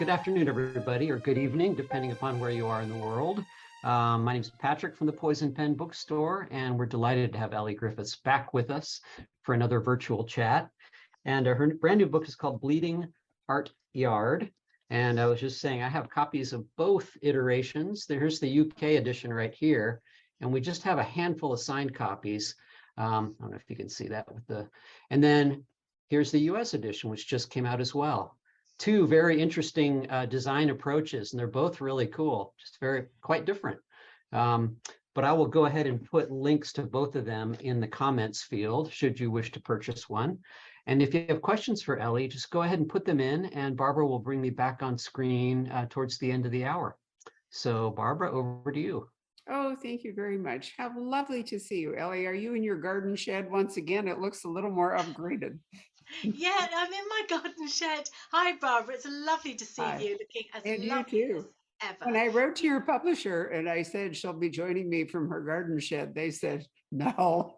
Good afternoon, everybody, or good evening, depending upon where you are in the world. My name is Patrick from the Poison Pen Bookstore, and we're delighted to have Elly Griffiths back with us for another virtual chat. And her brand new book is called Bleeding Heart Yard. And I was just saying, I have copies of both iterations. Here's the UK edition right here, and we just have a handful of signed copies. I don't know if you can see that with the, and then here's the US edition, which just came out as well. Two very interesting design approaches, and they're both really cool, just quite different. But I will go ahead and put links to both of them in the comments field, should you wish to purchase one. And if you have questions for Elly, just go ahead and put them in, and Barbara will bring me back on screen towards the end of the hour. So Barbara, over to you. Oh, thank you very much. How lovely to see you, Elly. Are you in your garden shed once again? It looks a little more upgraded. Yeah, I'm in my garden shed. Hi, Barbara. It's lovely to see Hi, you looking as and you lovely as too. When ever. I wrote to your publisher and I said she'll be joining me from her garden shed, they said no.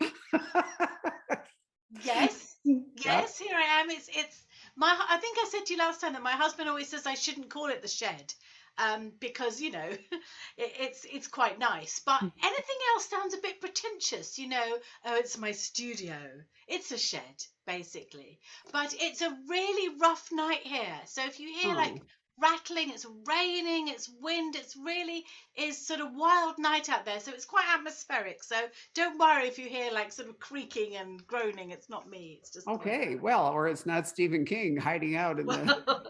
Yes, Yep. yes, here I am. It's my, I think I said to you last time that my husband always says I shouldn't call it the shed, because it's quite nice. But anything else sounds a bit pretentious, Oh, it's my studio. It's a shed, basically. But it's a really rough night here. So if you hear like Oh, rattling, it's raining, it's wind, it's really is sort of wild night out there. So it's quite atmospheric. So don't worry if you hear like sort of creaking and groaning. It's not me. It's just the weather. okay. Well, or it's not Stephen King hiding out in the Well,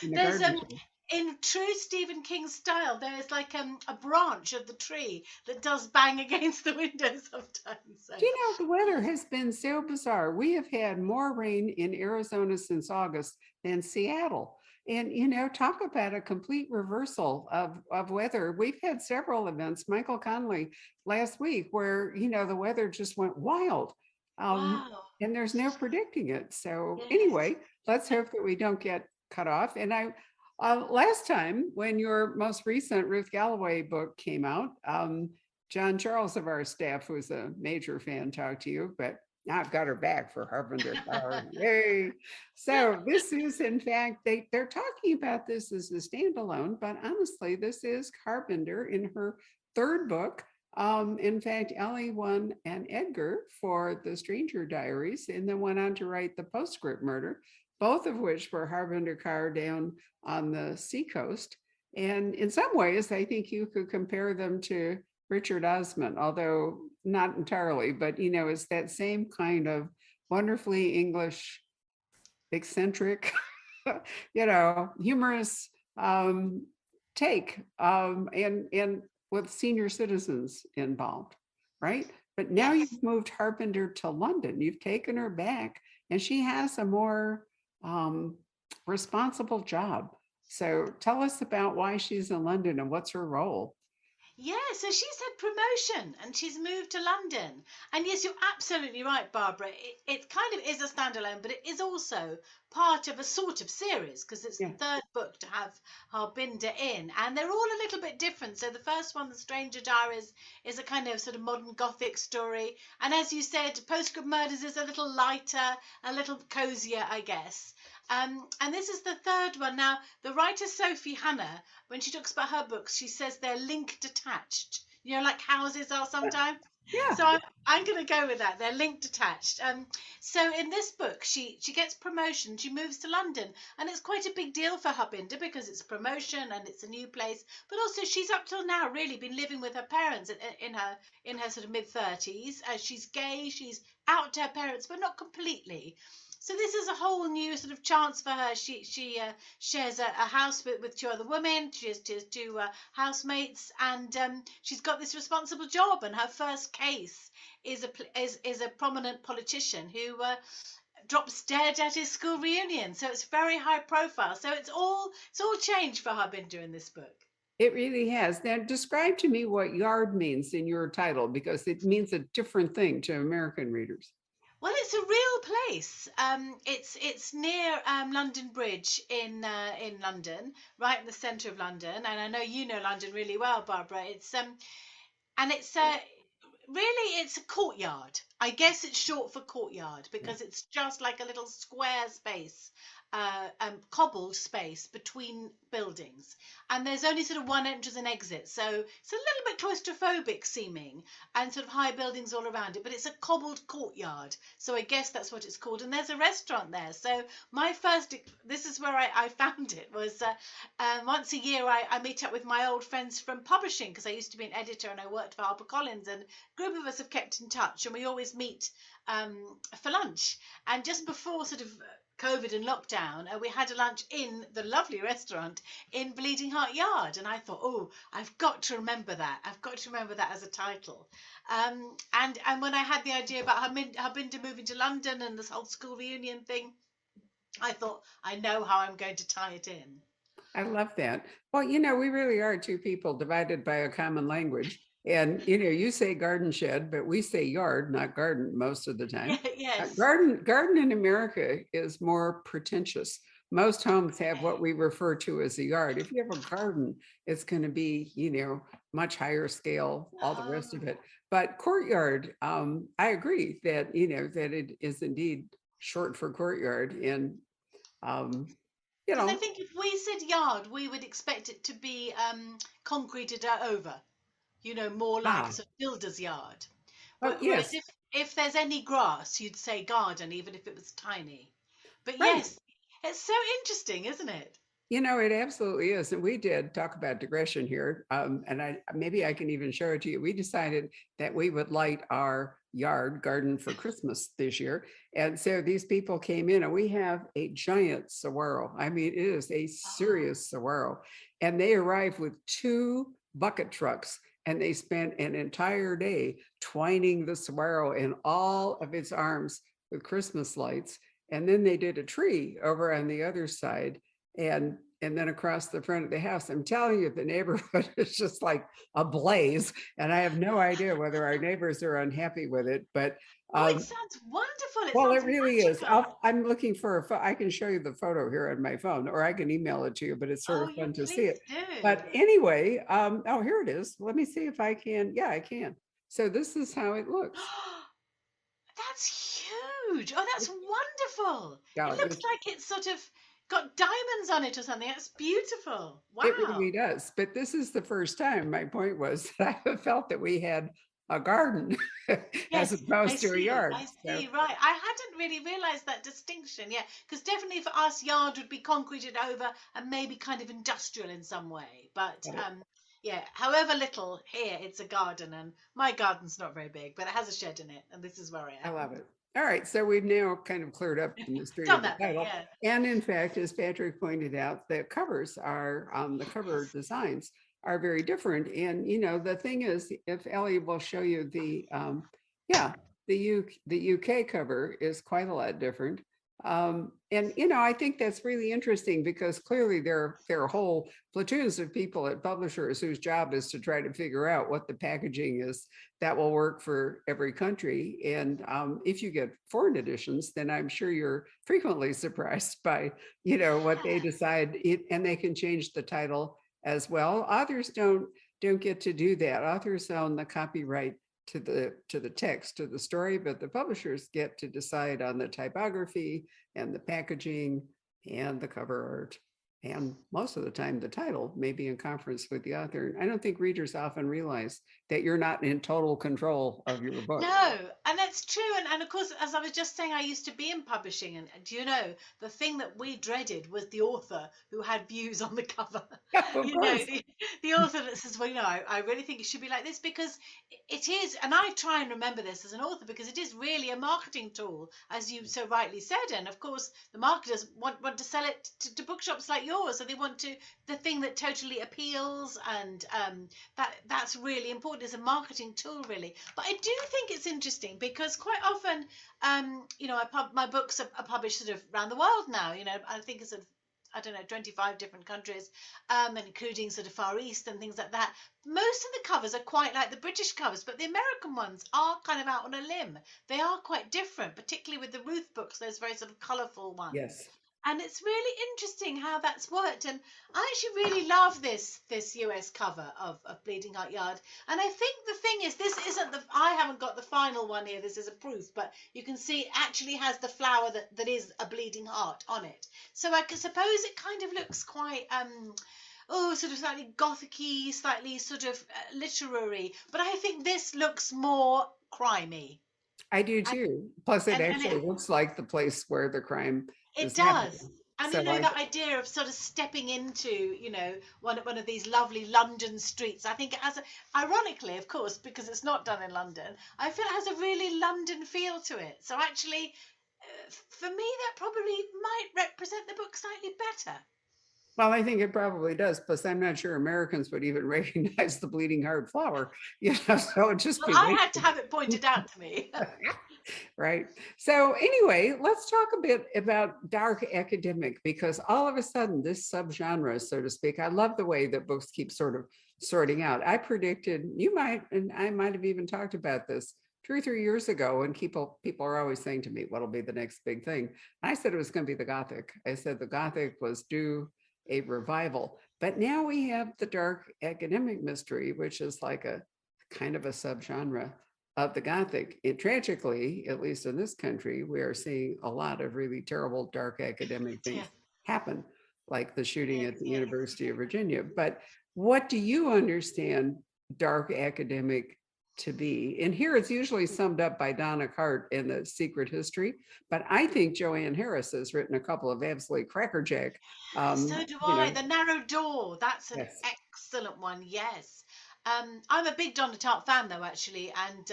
in the there's garden shed. in true Stephen King style, there is like a branch of the tree that does bang against the window sometimes. So Do you know, the weather has been so bizarre. We have had more rain in Arizona since August than Seattle. And, talk about a complete reversal of weather. We've had several events, Michael Conley last week, where, the weather just went wild. wow, And there's no predicting it. So, yes. anyway, let's hope that we don't get cut off. And last time when your most recent Ruth Galloway book came out, John Charles of our staff, who's a major fan, talked to you, but now I've got her back for Harbinger Power. Yay. So this is, in fact, they're talking about this as a standalone, but honestly, this is Carpenter in her third book. In fact, Elly won an Edgar for The Stranger Diaries and then went on to write The Postscript Murder, both of which were Harbinger Carr down on the seacoast. And in some ways, I think you could compare them to Richard Osman, although not entirely, but it's that same kind of wonderfully English, eccentric, humorous take, and with senior citizens involved, right? But now Yes. you've moved Harbinger to London. You've taken her back, and she has a more responsible job. So tell us about why she's in London and what's her role. Yeah, so she's had promotion and she's moved to London. And yes, you're absolutely right, Barbara. It kind of is a standalone, but it is also part of a sort of series because it's the Yeah. third book to have Harbinder in. And they're all a little bit different. So the first one, The Stranger Diaries, is a kind of sort of modern Gothic story. And as you said, Postscript Murders is a little lighter, a little cozier, I guess. And this is the third one. Now, the writer Sophie Hannah, when she talks about her books, she says they're linked attached. Like houses are sometimes. Yeah. So I'm going to go with that. They're linked attached. So in this book, she gets promotion. She moves to London, and it's quite a big deal for Harbinder because it's a promotion and it's a new place. But also, she's up till now really been living with her parents in her sort of mid-30s. She's gay. She's out to her parents, but not completely. So this is a whole new sort of chance for her. She shares a house with two other women. She has two housemates, and she's got this responsible job. And her first case is a prominent politician who drops dead at his school reunion. So it's very high profile. So it's all changed for Harbinder in this book. It really has. Now, describe to me what yard means in your title, because it means a different thing to American readers. Well, it's a real place. It's near London Bridge in London, right in the centre of London. And I know you know London really well, Barbara. It's and it's really it's a courtyard. I guess it's short for courtyard because it's just like a little square space, cobbled space between buildings. And there's only sort of one entrance and exit. So it's a little bit claustrophobic seeming and sort of high buildings all around it, but it's a cobbled courtyard. So I guess that's what it's called. And there's a restaurant there. So my first, this is where I found it, was once a year I meet up with my old friends from publishing because I used to be an editor and I worked for HarperCollins, and group of us have kept in touch and we always meet for lunch. And just before sort of COVID and lockdown, we had a lunch in the lovely restaurant in Bleeding Heart Yard. And I thought, oh, I've got to remember that. I've got to remember that as a title. And when I had the idea about Harbinder moving to London and this whole school reunion thing, I thought, I know how I'm going to tie it in. I love that. Well, we really are two people divided by a common language. And, you say garden shed, but we say yard, not garden most of the time. Yes. Garden in America is more pretentious. Most homes have what we refer to as a yard. If you have a garden, it's going to be, much higher scale, all the rest of it. But courtyard, I agree that, that it is indeed short for courtyard. And, Because I think if we said yard, we would expect it to be concreted over, more like a sort of builder's yard. Whereas yes. if there's any grass, you'd say garden, even if it was tiny. But Right. yes, it's so interesting, isn't it? It absolutely is. And we did talk about digression here. And maybe I can even show it to you. We decided that we would light our garden for Christmas this year. And so these people came in and we have a giant saguaro. I mean, it is a serious saguaro. And they arrived with 2 bucket trucks and they spent an entire day twining the saguaro in all of its arms with Christmas lights. And then they did a tree over on the other side and then across the front of the house. I'm telling you, the neighborhood is just like ablaze, and I have no idea whether our neighbors are unhappy with it. But it sounds wonderful. well, sounds it really magical. is. I'm looking for I can show you the photo here on my phone, or I can email it to you. But it's sort of fun to see it. Do. But anyway, oh, here it is. Let me see if I can. Yeah, I can. So this is how it looks. That's huge. Oh, that's wonderful. Yeah, it looks like it's sort of got diamonds on it or something. That's beautiful. Wow. It really does. But this is the first time, my point was, that I felt that we had a garden as opposed to a yard. I see, right. I hadn't really realized that distinction. Yeah, because definitely for us, yard would be concreted over and maybe kind of industrial in some way. But yeah, however little, here it's a garden, and my garden's not very big, but it has a shed in it, and this is where I am. I love it. All right, so we've now kind of cleared up the mystery of the title. Yeah. And in fact, as Patrick pointed out, the covers are, the cover designs are very different. And, the thing is, if Elly will show you the UK cover is quite a lot different. And, I think that's really interesting because clearly there are whole platoons of people at publishers whose job is to try to figure out what the packaging is that will work for every country. And if you get foreign editions, then I'm sure you're frequently surprised by, what they decide, and they can change the title as well. Authors don't get to do that. Authors own the copyright to the text, to the story, but the publishers get to decide on the typography and the packaging and the cover art. And most of the time, the title may be in conference with the author. I don't think readers often realize that you're not in total control of your book. No, and that's true. And of course, as I was just saying, I used to be in publishing. And do you know, the thing that we dreaded was the author who had views on the cover. The author that says, well, I really think it should be like this, because it is. And I try and remember this as an author, because it is really a marketing tool, as you so rightly said. And of course, the marketers want to sell it to bookshops like yours. So they want the thing that totally appeals. And that's really important as a marketing tool, really. But I do think it's interesting because quite often, my books are published sort of around the world now. I think it's 25 different countries, and including sort of Far East and things like that. Most of the covers are quite like the British covers, but the American ones are kind of out on a limb. They are quite different, particularly with the Ruth books, those very sort of colourful ones. Yes. And it's really interesting how that's worked. And I actually really love this US cover of Bleeding Heart Yard. And I think the thing is, this isn't the I haven't got the final one here. This is a proof, but you can see it actually has the flower that is a bleeding heart on it. So I can suppose it kind of looks quite sort of slightly gothicy, slightly sort of literary. But I think this looks more crimey. I do And too. Plus, it and actually looks like the place where the crime it is does. happening. And So you know, that idea of sort of stepping into, one of these lovely London streets. I think it has, ironically, of course, because it's not done in London, I feel it has a really London feel to it. So actually, for me, that probably might represent the book slightly better. well, I think it probably does. Plus, I'm not sure Americans would even recognize the bleeding heart flower. So it'd just Well, be I had to wasted. have it pointed out to me. Right. So anyway, let's talk a bit about dark academic, because all of a sudden this subgenre, so to speak, I love the way that books keep sort of sorting out. I predicted you might, and I might have even talked about this 2 or 3 years ago, and people are always saying to me, what'll be the next big thing? I said it was going to be the Gothic. I said the Gothic was due a revival. But now we have the dark academic mystery, which is like a kind of a subgenre of the Gothic. It tragically, at least in this country, we are seeing a lot of really terrible dark academic Yeah. things happen, like the shooting Yes, at the yes. University of Virginia. But what do you understand dark academic to be? And here it's usually summed up by Donna Cart in The Secret History, but I think Joanne Harris has written a couple of absolutely crackerjack. So do You I. know, The Narrow Door. That's an yes. excellent one. Yes. I'm a big Donna Tartt fan, though, actually. And,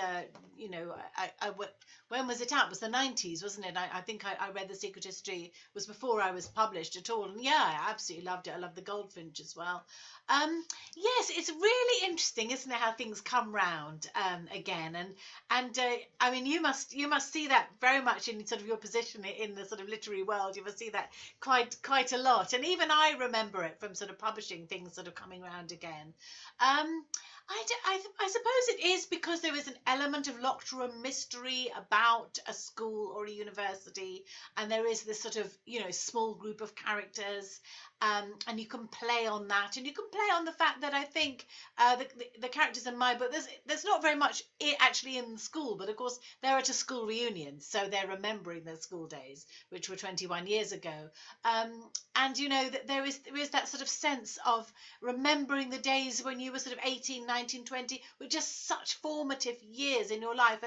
when was it out? It was the 90s, wasn't it? I think I read The Secret History. It was before I was published at all. And yeah, I absolutely loved it. I love the Goldfinch as well. Yes, it's really interesting, isn't it, how things come round again. And I mean, you must see that very much in sort of your position in the sort of literary world. You must see that quite a lot, and even I remember it from sort of publishing things sort of coming around again. um I suppose it is because there is an element of locked room mystery about a school or a university, and there is this sort of small group of characters, and you can play on that, and you can play on the fact that I think the characters in my book, there's not very much actually in school, but of course they're at a school reunion, so they're remembering their school days, which were 21 years ago. And that there is that sort of sense of remembering the days when you were sort of 18, 19, 20, were just such formative years in your life,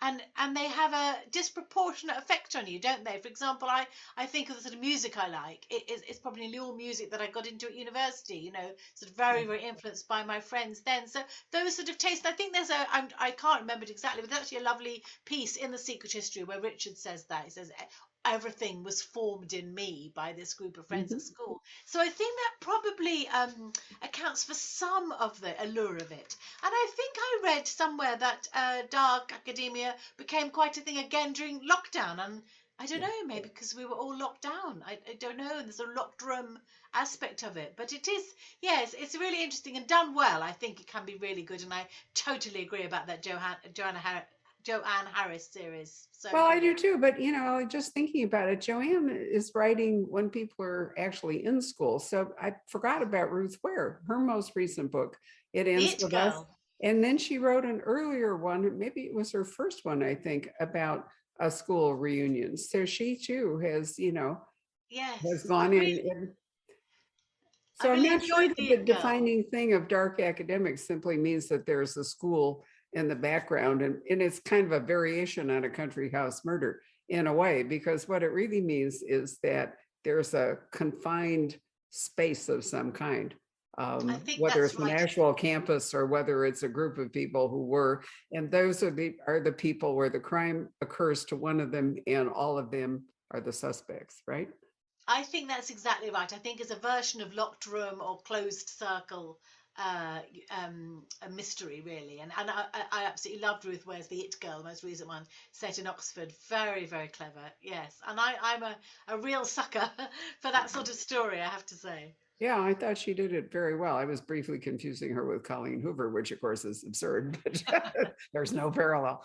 and they have a disproportionate effect on you, don't they? For example, I think of the sort of music I like. It's probably nearly all music that I got into at university, sort of very, very influenced by my friends then. So those sort of tastes, I think I can't remember it exactly, but there's actually a lovely piece in The Secret History where Richard says that. He says, everything was formed in me by this group of friends at Mhm. school. So I think that probably accounts for some of the allure of it. And I think I read somewhere that dark academia became quite a thing again during lockdown. And I don't Yeah. know, maybe because we were all locked down. I don't know. There's a locked room aspect of it. But it is, yes, it's really interesting and done well. I think it can be really good. And I totally agree about that Joanne Harris series. So Well, I do brilliant. too, but just thinking about it, Joanne is writing when people are actually in school. So I forgot about Ruth Ware, her most recent book, It The Ends It With Us. Girl. And then she wrote an earlier one, maybe it was her first one, I think, about a school reunion. So she too has Yes, gone in. I So I'm really not sure enjoyed that The the It Girl. defining thing of dark academics simply means that there's a school in the background, and it's kind of a variation on a country house murder in a way, because what it really means is that there's a confined space of some kind, I think whether that's it's an right. actual campus or whether it's a group of people who were, and those are the people where the crime occurs to one of them, and all of them are the suspects, right? I think that's exactly right. I think it's a version of locked room or closed circle, a mystery really. And I absolutely loved Ruth Ware's The It Girl, the most recent one, set in Oxford. Very, very clever. Yes. And I'm a real sucker for that sort of story, I have to say. Yeah, I thought she did it very well. I was briefly confusing her with Colleen Hoover, which of course is absurd, but there's no parallel.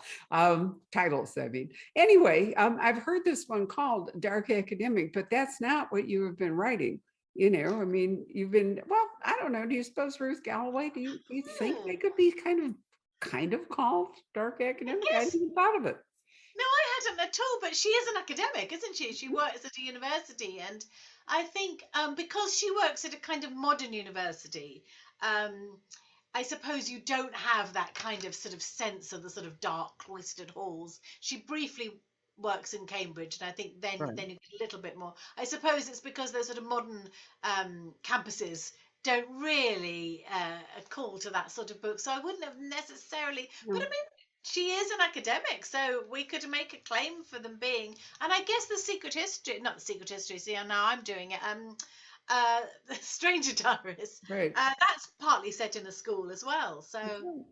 Titles, I mean. Anyway, I've heard this one called Dark Academic, but that's not what you have been writing. I mean, you've been, well, I don't know. Do you suppose Ruth Galloway, do you think they Hmm. could be kind of called Dark I Academic? I hadn't guess even thought of it. no, I hadn't at all. But she is an academic, isn't she? She works at a university, and I think because she works at a kind of modern university, um, I suppose you don't have that kind of sort of sense of the sort of dark cloistered halls. She briefly works in Cambridge, and I think then Right. then you get a little bit more. I suppose it's because those sort of modern campuses don't really call to that sort of book. So I wouldn't have necessarily. But I No. mean, she is an academic, so we could make a claim for them being. And I guess the secret history, not the secret history. See, now I'm doing it. The Stranger Diaries. Right. That's partly set in a school as well. So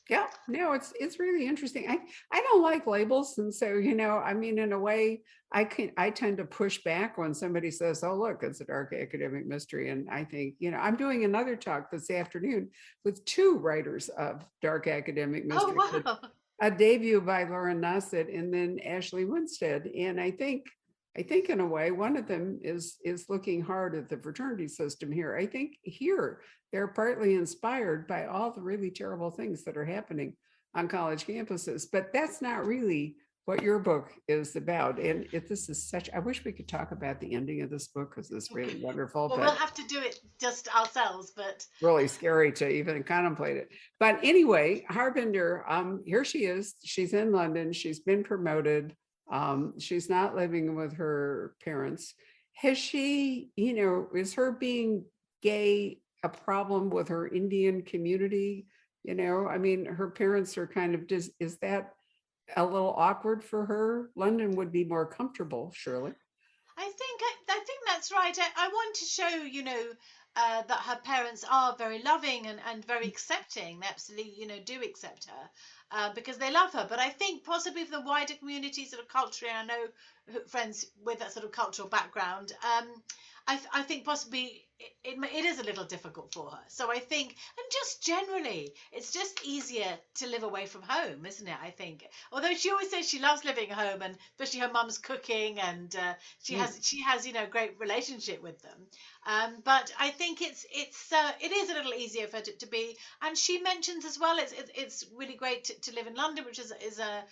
Yeah, no, it's really interesting. I don't like labels, and so I mean, in a way, I tend to push back when somebody says, "Oh, look, it's a dark academic mystery," and I think I'm doing another talk this afternoon with two writers of dark academic oh mystery, wow. a debut by Lauren Nassett and then Ashley Winstead, and I think in a way one of them is looking hard at the fraternity system here. I think here they're partly inspired by all the really terrible things that are happening on college campuses, but that's not really what your book is about. And if this is such, I wish we could talk about the ending of this book because it's really wonderful, Well, we'll but have to do it just ourselves, but really scary to even contemplate it. But anyway, Harbinder, here she is. She's in London. She's been promoted. She's not living with her parents. Has she, is her being gay a problem with her Indian community? I mean, her parents are kind of, is that a little awkward for her? London would be more comfortable, surely. I think that's right. I want to show, that her parents are very loving and very accepting. They absolutely, do accept her because they love her. But I think possibly for the wider community, sort of culturally, I know friends with that sort of cultural background. I think possibly it is a little difficult for her. So I think, and just generally, it's just easier to live away from home, isn't it? I think. Although she always says she loves living at home, and especially her mum's cooking, and she has great relationship with them. But I think it is a little easier for her to be. And she mentions as well, it's really great to live in London, which is a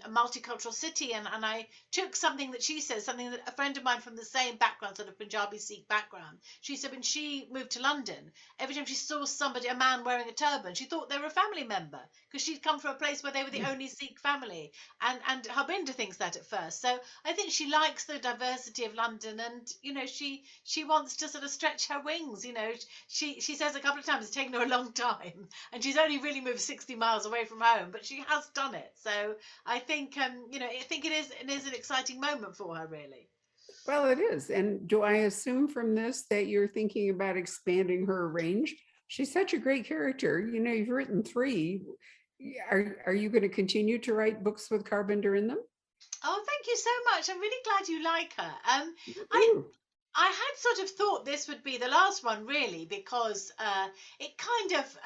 multicultural city. And I took something that she says, something that a friend of mine from the same background, sort of Punjabi Sikh background, she said when she moved to London, every time she saw a man wearing a turban, she thought they were a family member because she'd come from a place where they were the only Sikh family. And Harbinder thinks that at first. So I think she likes the diversity of London, and she wants to sort of stretch her wings. She says a couple of times it's taken her a long time, and she's only really moved 60 miles away from home, but she has done it. So I think I think it is an exciting moment for her, really. Well, it is. And do I assume from this that you're thinking about expanding her range? She's such a great character. You've written three. Are you going to continue to write books with Carpenter in them? Oh, thank you so much. I'm really glad you like her. I Ooh, I had sort of thought this would be the last one, really, because it kind of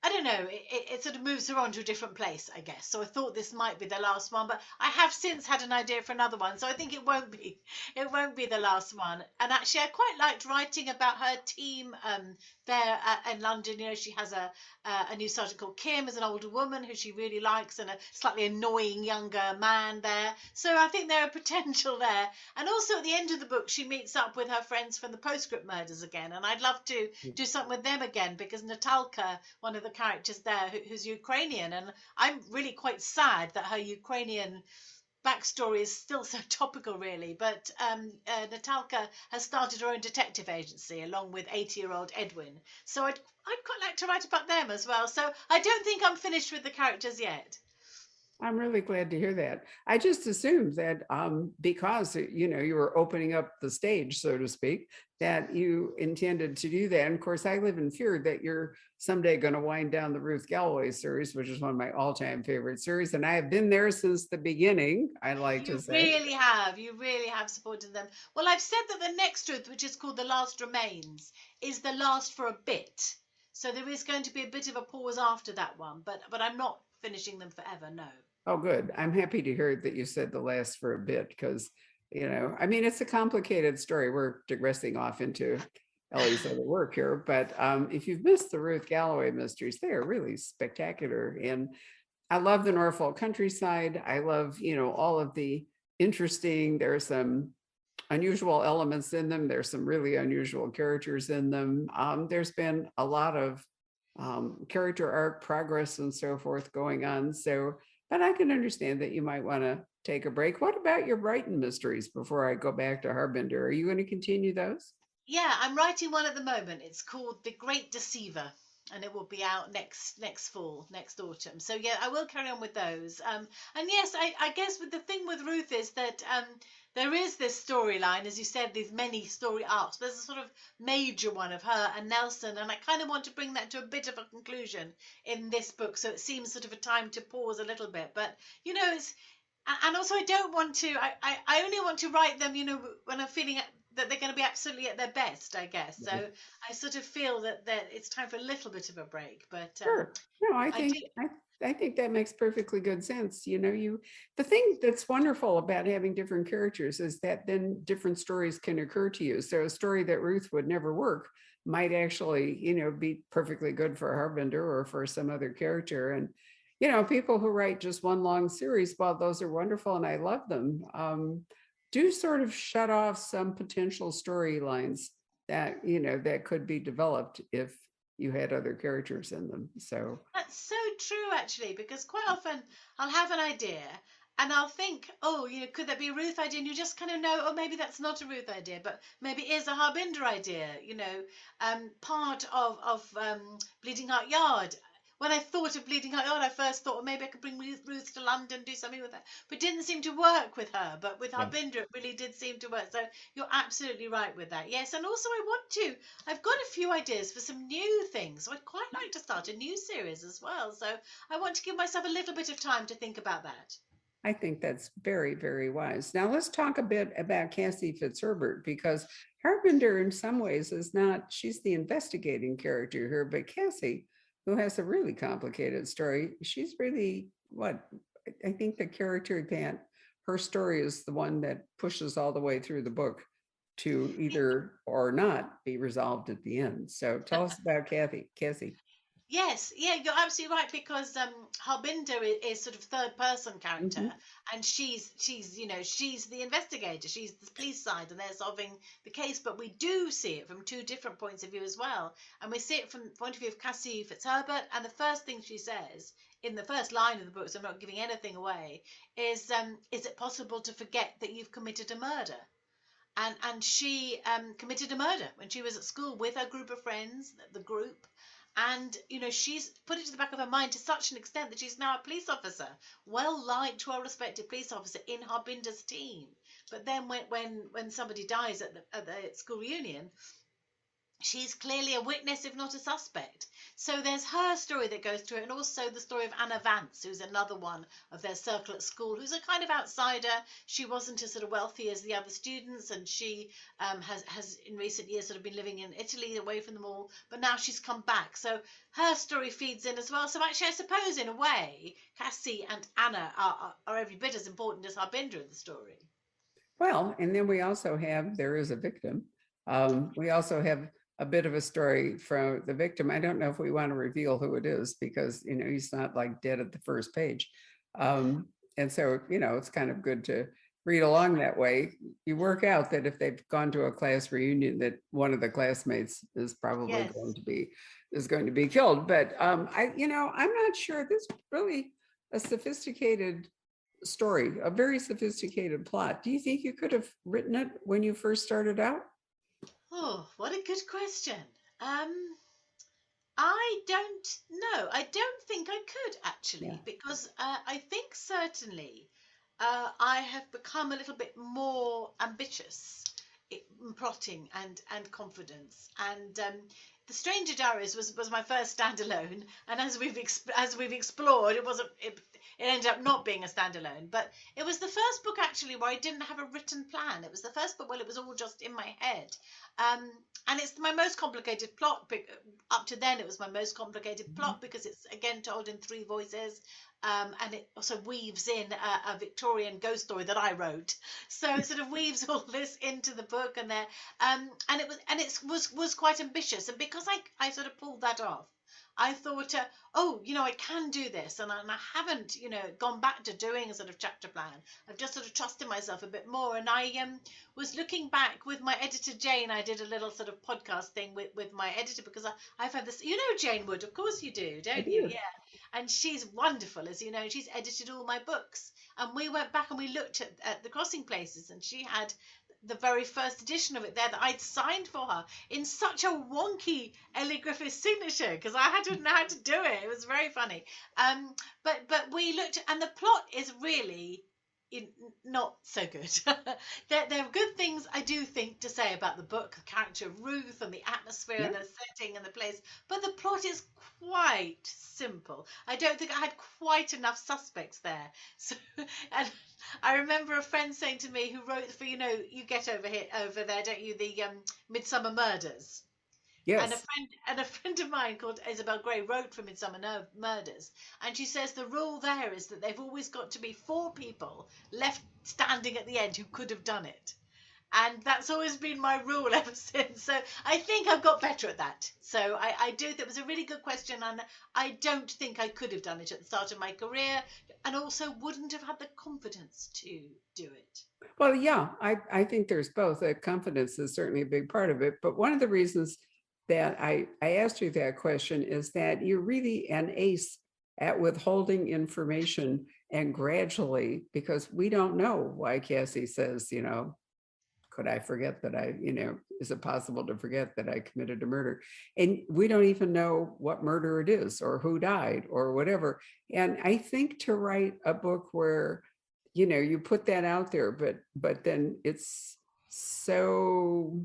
I don't know. It sort of moves her on to a different place, I guess. So I thought this might be the last one, but I have since had an idea for another one. So I think it won't be. It won't be the last one. And actually, I quite liked writing about her team there in London. She has a new sergeant called Kim, as an older woman who she really likes, and a slightly annoying younger man there. So I think there are potential there. And also at the end of the book, she meets up with her friends from the postscript murders again, and I'd love to do something with them again because Natalka, one of the characters there, who's Ukrainian, and I'm really quite sad that her Ukrainian backstory is still so topical, really. But Natalka has started her own detective agency along with 80-year-old Edwin. So I'd quite like to write about them as well. So I don't think I'm finished with the characters yet. I'm really glad to hear that. I just assumed that because you were opening up the stage, so to speak, that you intended to do that. And of course, I live in fear that you're someday going to wind down the Ruth Galloway series, which is one of my all-time favorite series, and I have been there since the beginning, I like to say. You really have supported them. Well, I've said that the next truth, which is called The Last Remains, is the last for a bit. So there is going to be a bit of a pause after that one, but I'm not finishing them forever, no. Oh, good. I'm happy to hear that you said the last for a bit because, I mean, it's a complicated story. We're digressing off into Ellie's other work here, but if you've missed the Ruth Galloway mysteries, they are really spectacular. And I love the Norfolk countryside. I love, all of the interesting, there are some unusual elements in them. There's some really unusual characters in them. There's been a lot of character arc progress and so forth going on. So, but I can understand that you might want to take a break. What about your Brighton mysteries before I go back to Harbinger? Are you going to continue those? Yeah, I'm writing one at the moment. It's called The Great Deceiver, and it will be out next fall, next autumn. So yeah, I will carry on with those. And yes, I guess with the thing with Ruth is that there is this storyline, as you said, these many story arcs. There's a sort of major one of her and Nelson, and I kind of want to bring that to a bit of a conclusion in this book. So it seems sort of a time to pause a little bit, but it's and also I don't want to. I only want to write them, when I'm feeling that they're going to be absolutely at their best, I guess. So I sort of feel that it's time for a little bit of a break. But Sure. No, I I think do. I think that makes perfectly good sense. The thing that's wonderful about having different characters is that then different stories can occur to you. So a story that Ruth would never work might actually, be perfectly good for Harbinger or for some other character. And people who write just one long series, well, those are wonderful and I love them. Do sort of shut off some potential storylines that could be developed if you had other characters in them. So That's so true, actually, because quite often I'll have an idea and I'll think, oh, could that be a Ruth idea? And you just kind of know, oh, maybe that's not a Ruth idea, but maybe it is a Harbinger idea. Part of Bleeding Heart Yard. When I thought of Bleeding Heart Yard, I first thought, well, maybe I could bring Ruth to London, do something with her, but it didn't seem to work with her. But with yeah. Harbinger, it really did seem to work. So you're absolutely right with that. Yes, and also I've got a few ideas for some new things. So I'd quite like to start a new series as well. So I want to give myself a little bit of time to think about that. I think that's very, very wise. Now let's talk a bit about Cassie Fitzherbert because Harbinger in some ways is not, she's the investigating character here, but Cassie, who has a really complicated story, she's really what I think the character that her story is the one that pushes all the way through the book to either or not be resolved at the end. So tell us about Cassie. Yes, yeah, you're absolutely right because Harbinder is sort of third person character, Mhm. and she's the investigator, she's the police side, and they're solving the case. But we do see it from two different points of view as well, and we see it from the point of view of Cassie Fitzherbert. And the first thing she says in the first line of the book, so I'm not giving anything away, is it possible to forget that you've committed a murder? And she committed a murder when she was at school with her group of friends, the group. And she's put it to the back of her mind to such an extent that she's now a police officer, well liked, well respected police officer in Harbinder's team. But then when somebody dies at the school reunion, she's clearly a witness, if not a suspect. So there's her story that goes through it, and also the story of Anna Vance, who's another one of their circle at school, who's a kind of outsider. She wasn't as sort of wealthy as the other students, and she has in recent years sort of been living in Italy away from them all, but now she's come back. So her story feeds in as well. So actually, I suppose in a way, Cassie and Anna are every bit as important as Harbinger in the story. Well, and then we also have there is a victim. We also have a bit of a story from the victim. I don't know if we want to reveal who it is because he's not like dead at the first page. And so it's kind of good to read along that way. You work out that if they've gone to a class reunion, that one of the classmates is probably Yes. going to be killed. But I'm not sure. This is really a sophisticated story, a very sophisticated plot. Do you think you could have written it when you first started out? Oh, what a good question. Um, I don't know. I don't think I could actually, Yeah. because I think certainly I have become a little bit more ambitious in plotting and confidence. And The Stranger Diaries was my first standalone, and as we've explored, it ended up not being a standalone. But it was the first book actually where I didn't have a written plan. It was the first book where it was all just in my head. Um, and it's my most complicated plot. Up to then, it was my most complicated plot because it's again told in three voices, and it also weaves in a Victorian ghost story that I wrote. So it sort of weaves all this into the book, and it was quite ambitious. And because I sort of pulled that off, I thought, oh, I can do this, and I haven't, gone back to doing a sort of chapter plan. I've just sort of trusted myself a bit more, and I was looking back with my editor Jane. I did a little sort of podcast thing with my editor because I've had this. You know Jane Wood, of course you do, I don't you? do. Yeah, and she's wonderful, as you know. She's edited all my books, and we went back and we looked at the crossing places, and she had the very first edition of it there that I'd signed for her in such a wonky Elly Griffiths signature because I hadn't know how to do it. It was very funny. But we looked, and the plot is really in, not so good. There are good things I do think to say about the book, the character of Ruth and the atmosphere Yeah. and the setting and the place, but the plot is quite simple. I don't think I had quite enough suspects there. So, and I remember a friend saying to me who wrote for, you get over there, don't you, the Midsummer Murders. Yes. And a friend of mine called Isabel Gray wrote for Midsummer Murders, and she says the rule there is that they've always got to be four people left standing at the end who could have done it. And that's always been my rule ever since. So I think I've got better at that. So I do think it was a really good question, and I don't think I could have done it at the start of my career, and also wouldn't have had the confidence to do it. Well, yeah, I think there's both. Confidence is certainly a big part of it. But one of the reasons that I asked you that question is that you're really an ace at withholding information and gradually, because we don't know why Cassie says, could I forget that is it possible to forget that I committed a murder? And we don't even know what murder it is or who died or whatever. And I think to write a book where, you put that out there, but then it's so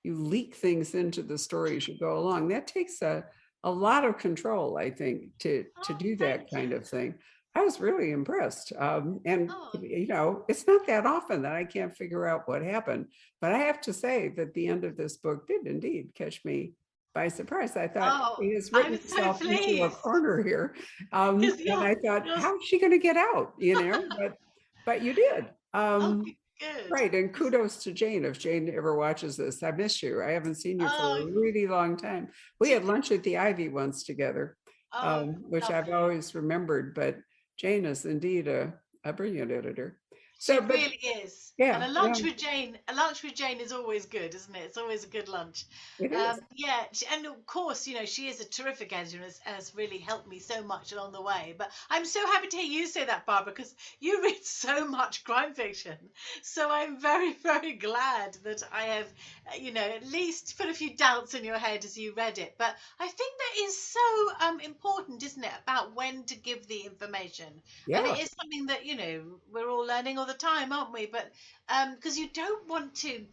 you leak things into the story as you go along. That takes a lot of control, I think, to Oh, do that thank kind you. of thing. I was really impressed. And, Oh, it's not that often that I can't figure out what happened. But I have to say that the end of this book did indeed catch me by surprise. I thought oh, he has written I'm so himself into a pleased corner here. because And I thought, you're. how is she going to get out? But you did. Oh, good. Right. And kudos to Jane. If Jane ever watches this, I miss you. I haven't seen you for Oh, a really long time. We had lunch at the Ivy once together, oh, which I've lovely. always remembered. But Jane is indeed a brilliant editor. She So, but really is. And yeah, yeah, a lunch with Jane is always good, isn't it? It's always a good lunch. it is. Yeah, and of course, she is a terrific editor and has really helped me so much along the way. But I'm so happy to hear you say that, Barbara, because you read so much crime fiction. So I'm very, very glad that I have, at least put a few doubts in your head as you read it. But I think that is so important, isn't it, about when to give the information. And Yeah, it is something that, we're all learning all the time, aren't we? But because you don't want to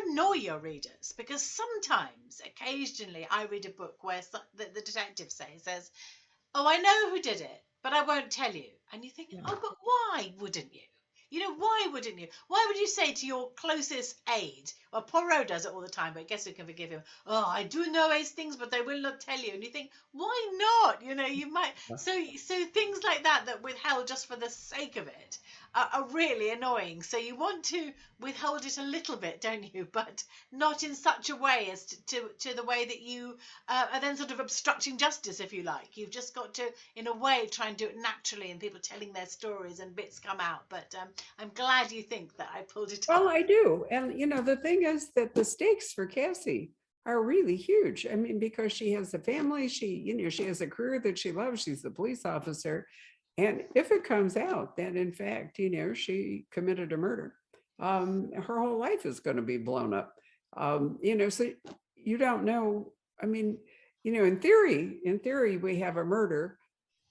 annoy your readers, because sometimes, occasionally, I read a book where the detective says, "Oh, I know who did it, but I won't tell you." And you think, yeah. "Oh, but why wouldn't you? Why wouldn't you? Why would you say to your closest aide?" Well, Poirot does it all the time, but I guess we can forgive him. "Oh, I do know ace things, but they will not tell you." And you think, why not? You might. So things like that withheld just for the sake of it are really annoying. So you want to withhold it a little bit, don't you? But not in such a way as to the way that you are then sort of obstructing justice, if you like. You've just got to, in a way, try and do it naturally, and people telling their stories and bits come out. But I'm glad you think that I pulled it Well, off. I do. And, the thing is that the stakes for Cassie are really huge. I mean, because she has a family, she has a career that she loves. She's a police officer. And if it comes out that in fact, she committed a murder, her whole life is going to be blown up. So you don't know. I mean, in theory, we have a murder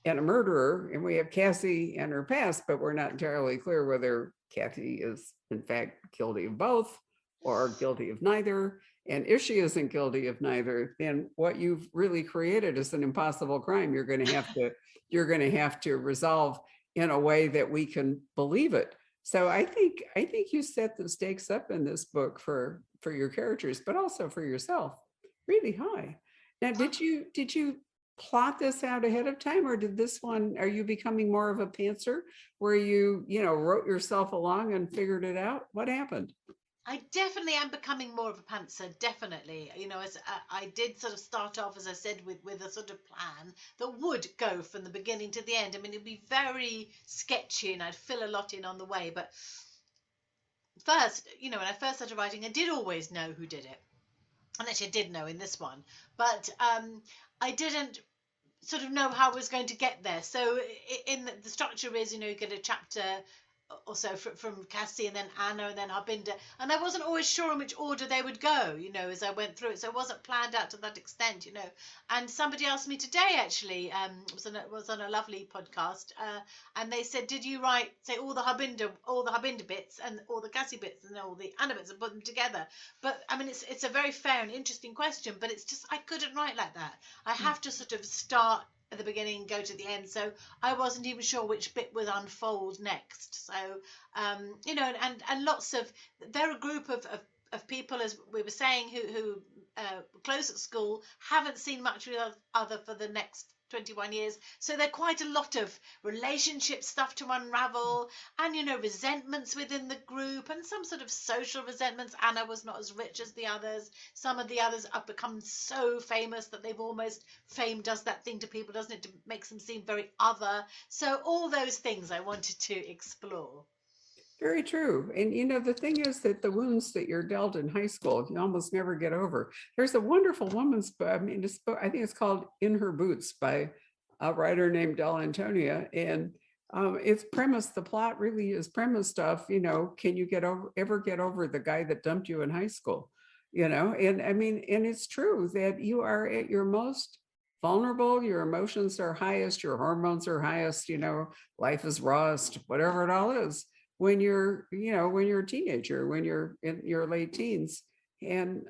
and a murderer, and we have Cassie and her past, but we're not entirely clear whether Kathy is in fact guilty of both or guilty of neither. And if she isn't guilty of neither, then what you've really created is an impossible crime. You're going to have to resolve in a way that we can believe it. So I think you set the stakes up in this book for your characters, but also for yourself, really high. Now, did you plot this out ahead of time, or did this one, are you becoming more of a pantser where you wrote yourself along and figured it out? What happened? I definitely am becoming more of a pantser, definitely. As I did sort of start off, as I said, with a sort of plan that would go from the beginning to the end. I mean, it'd be very sketchy and I'd fill a lot in on the way. But first, when I first started writing, I did always know who did it. And actually, I did know in this one. But I didn't sort of know how I was going to get there. So in the structure is, you get a chapter also from Cassie and then Anna and then Harbinder, and I wasn't always sure in which order they would go, as I went through it. So it wasn't planned out to that extent, And somebody asked me today, actually, was on a lovely podcast, and they said, did you write, say, all the Harbinder bits and all the Cassie bits and all the Anna bits and put them together? But I mean, it's a very fair and interesting question, but it's just I couldn't write like that. I have to sort of start at the beginning, go to the end. So I wasn't even sure which bit would unfold next. So, and lots of, they're a group of people, as we were saying, who close at school, haven't seen much of each other for the next 21 years. So there are quite a lot of relationship stuff to unravel and, resentments within the group and some sort of social resentments. Anna was not as rich as the others. Some of the others have become so famous that they've almost, fame does that thing to people, doesn't it? To makes them seem very other. So all those things I wanted to explore. Very true. And the thing is that the wounds that you're dealt in high school, you almost never get over. There's a wonderful woman's book, I think it's called In Her Boots by a writer named Del Antonia. And it's premised, the plot really is premised off, can you ever get over the guy that dumped you in high school? And I mean, and it's true that you are at your most vulnerable, your emotions are highest, your hormones are highest, life is rawest, whatever it all is, when you're a teenager, when you're in your late teens, and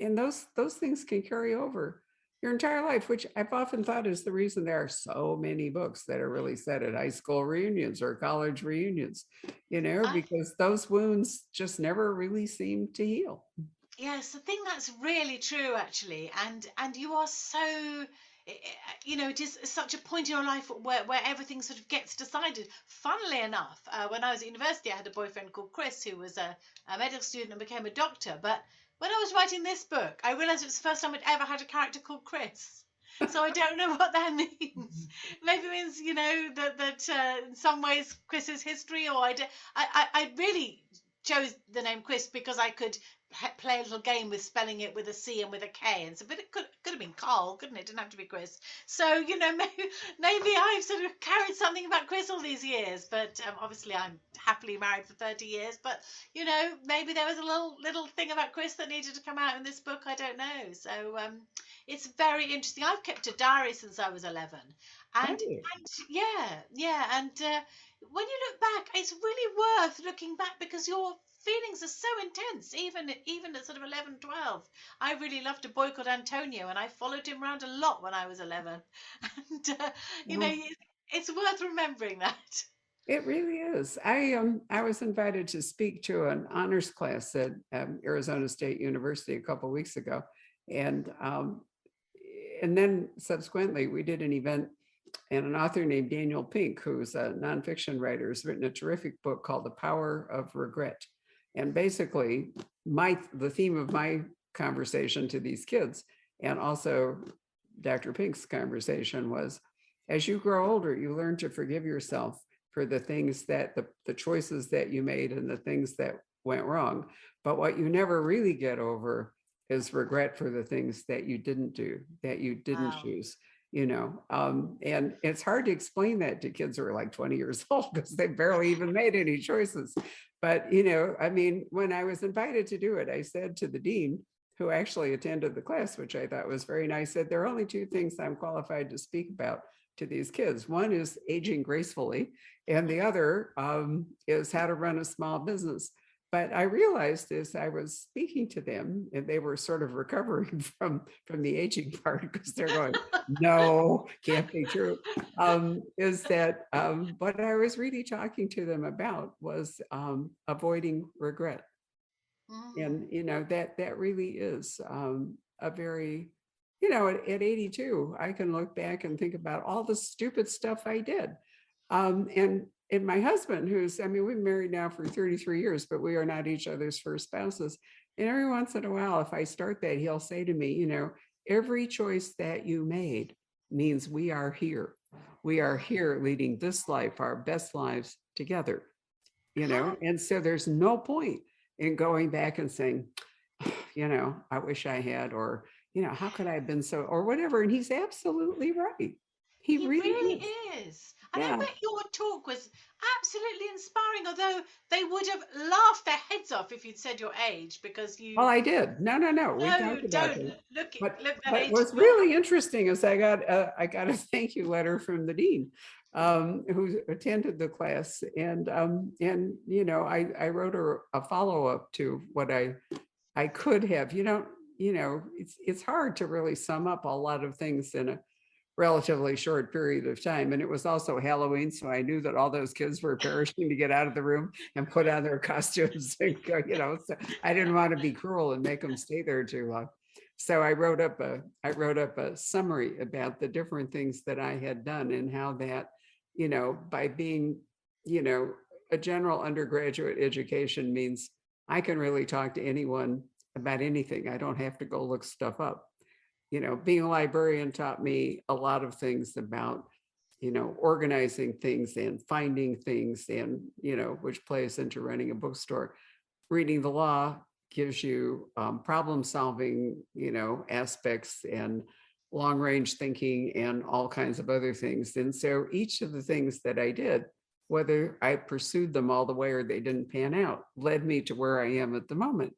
those things can carry over your entire life, which I've often thought is the reason there are so many books that are really set at high school reunions or college reunions, because those wounds just never really seem to heal. Yes, I think that's really true, actually, and you are so. It is such a point in your life where everything sort of gets decided. Funnily enough, when I was at university, I had a boyfriend called Chris who was a medical student and became a doctor. But when I was writing this book, I realized it was the first time I'd ever had a character called Chris. So I don't know what that means. Maybe it means, that in some ways Chris is history, or I really chose the name Chris because I could play a little game with spelling it with a C and with a K, and so, but it could have been Carl, couldn't it? Didn't have to be Chris. So maybe I've sort of carried something about Chris all these years, but obviously I'm happily married for 30 years. But maybe there was a little thing about Chris that needed to come out in this book. I don't know. So it's very interesting. I've kept a diary since I was 11, and yeah, and when you look back, it's really worth looking back because your feelings are so intense, even at sort of 11, 12. I really loved a boy called Antonio, and I followed him around a lot when I was 11. And it's worth remembering that. It really is. I was invited to speak to an honors class at Arizona State University a couple of weeks ago, and then subsequently we did an event, and an author named Daniel Pink, who's a nonfiction writer, has written a terrific book called The Power of Regret. And basically, the theme of my conversation to these kids, and also Dr. Pink's conversation, was, as you grow older, you learn to forgive yourself for the things that the choices that you made and the things that went wrong. But what you never really get over is regret for the things that you didn't do, that you didn't choose. And it's hard to explain that to kids who are like 20 years old because they barely even made any choices. But, I mean, when I was invited to do it, I said to the dean, who actually attended the class, which I thought was very nice, said there are only two things I'm qualified to speak about to these kids. One is aging gracefully, and the other is how to run a small business. But I realized as I was speaking to them, and they were sort of recovering from the aging part because they're going, no, can't be true. Is that what I was really talking to them about was avoiding regret. And, Mm. you know, that really is a very, you know, at 82, I can look back and think about all the stupid stuff I did. And my husband, who's, I mean, we've been married now for 33 years, but we are not each other's first spouses. And every once in a while, if I start that, he'll say to me, you know, every choice that you made means we are here. We are here leading this life, our best lives together, you know? And so there's no point in going back and saying, you know, I wish I had, or, you know, how could I have been so, or whatever. And he's absolutely right. He He really really is. is. And I Yeah. bet your talk was absolutely inspiring, although they would have laughed their heads off if you'd said your age because Well, you I did. No. We no, talked about don't that. look that But age what's as well. really interesting is I got a thank you letter from the dean who attended the class, and you know I wrote her a follow up to what I could have. You know it's hard to really sum up a lot of things in a relatively short period of time. And it was also Halloween. So I knew that all those kids were perishing to get out of the room and put on their costumes and go, you know, so I didn't want to be cruel and make them stay there too long. So I wrote up a summary about the different things that I had done and how that, you know, by being, you know, a general undergraduate education means I can really talk to anyone about anything. I don't have to go look stuff up. You know, being a librarian taught me a lot of things about, you know, organizing things and finding things, and, you know, which plays into running a bookstore. Reading the law gives you problem solving, you know, aspects and long range thinking and all kinds of other things. And so each of the things that I did, whether I pursued them all the way or they didn't pan out, led me to where I am at the moment.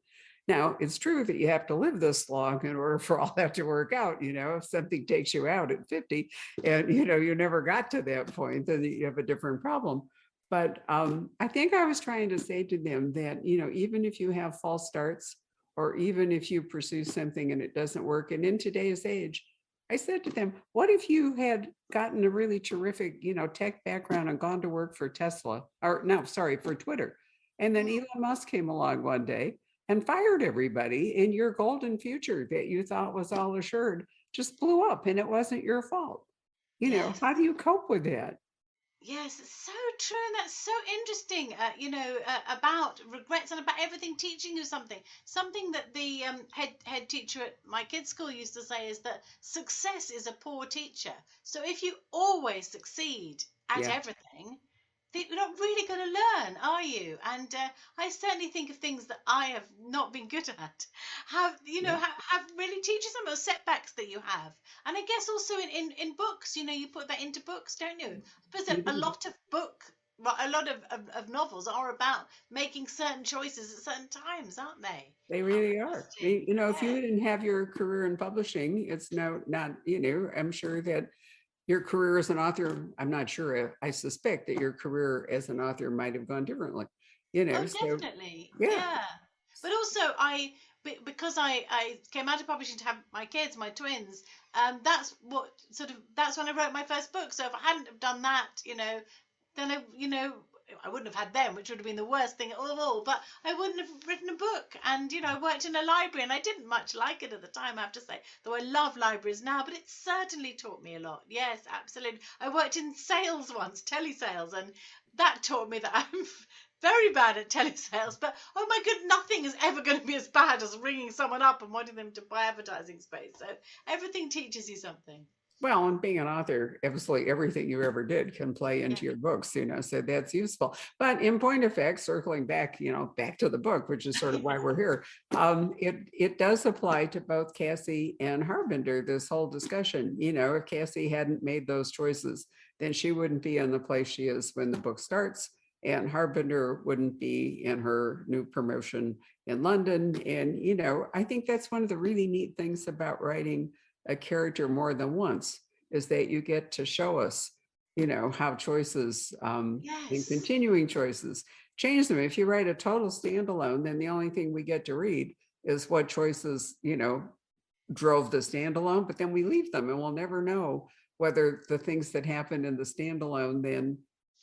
Now, it's true that you have to live this long in order for all that to work out. You know, if something takes you out at 50 and, you know, you never got to that point, then you have a different problem. But I think I was trying to say to them that, you know, even if you have false starts, or even if you pursue something and it doesn't work, and in today's age, I said to them, what if you had gotten a really terrific, you know, tech background and gone to work for Tesla, or no, sorry, for Twitter. And then Elon Musk came along one day and fired everybody, and your golden future that you thought was all assured just blew up, and it wasn't your fault. You know, Yes. how do you cope with that? Yes, it's so true, and that's so interesting. About regrets and about everything teaching you something. Something that the head teacher at my kids' school used to say is that success is a poor teacher. So if you always succeed at Yeah. everything, then you're not really going to learn, are you? And I certainly think of things that I have not been good at. Yeah. Have really teach you some of the setbacks that you have. And I guess also in books, you put that into books, don't you? Because You a do. lot of well, a lot of novels are about making certain choices at certain times, aren't they? They How really are. interesting. You know, if you Yeah. didn't have your career in publishing, it's not, you know, I'm sure that your career as an author, I'm not sure, I suspect that your career as an author might have gone differently, you know, Oh, so definitely. yeah, Yeah. But also, because I came out of publishing to have my kids, my twins. That's when I wrote my first book. So if I hadn't have done that, then I wouldn't have had them, which would have been the worst thing of all. But I wouldn't have written a book, and I worked in a library, and I didn't much like it at the time, I have to say. Though I love libraries now, but it certainly taught me a lot. Yes, absolutely. I worked in sales once, telesales, and that taught me that I'm very bad at telesales. But oh my good, nothing is ever going to be as bad as ringing someone up and wanting them to buy advertising space. So everything teaches you something. well, and being an author, absolutely everything you ever did can play Yeah. into your books, you know, so that's useful. But in point of fact, circling back, you know, back to the book, which is sort of why we're here, it does apply to both Cassie and Harbinder, this whole discussion. You know, if Cassie hadn't made those choices, then she wouldn't be in the place she is when the book starts. and Harbinger wouldn't be in her new promotion in London. And, I think that's one of the really neat things about writing a character more than once, is that you get to show us, how choices and Yes. continuing choices change them. If you write a total standalone, then the only thing we get to read is what choices, drove the standalone, but then we leave them and we'll never know whether the things that happened in the standalone then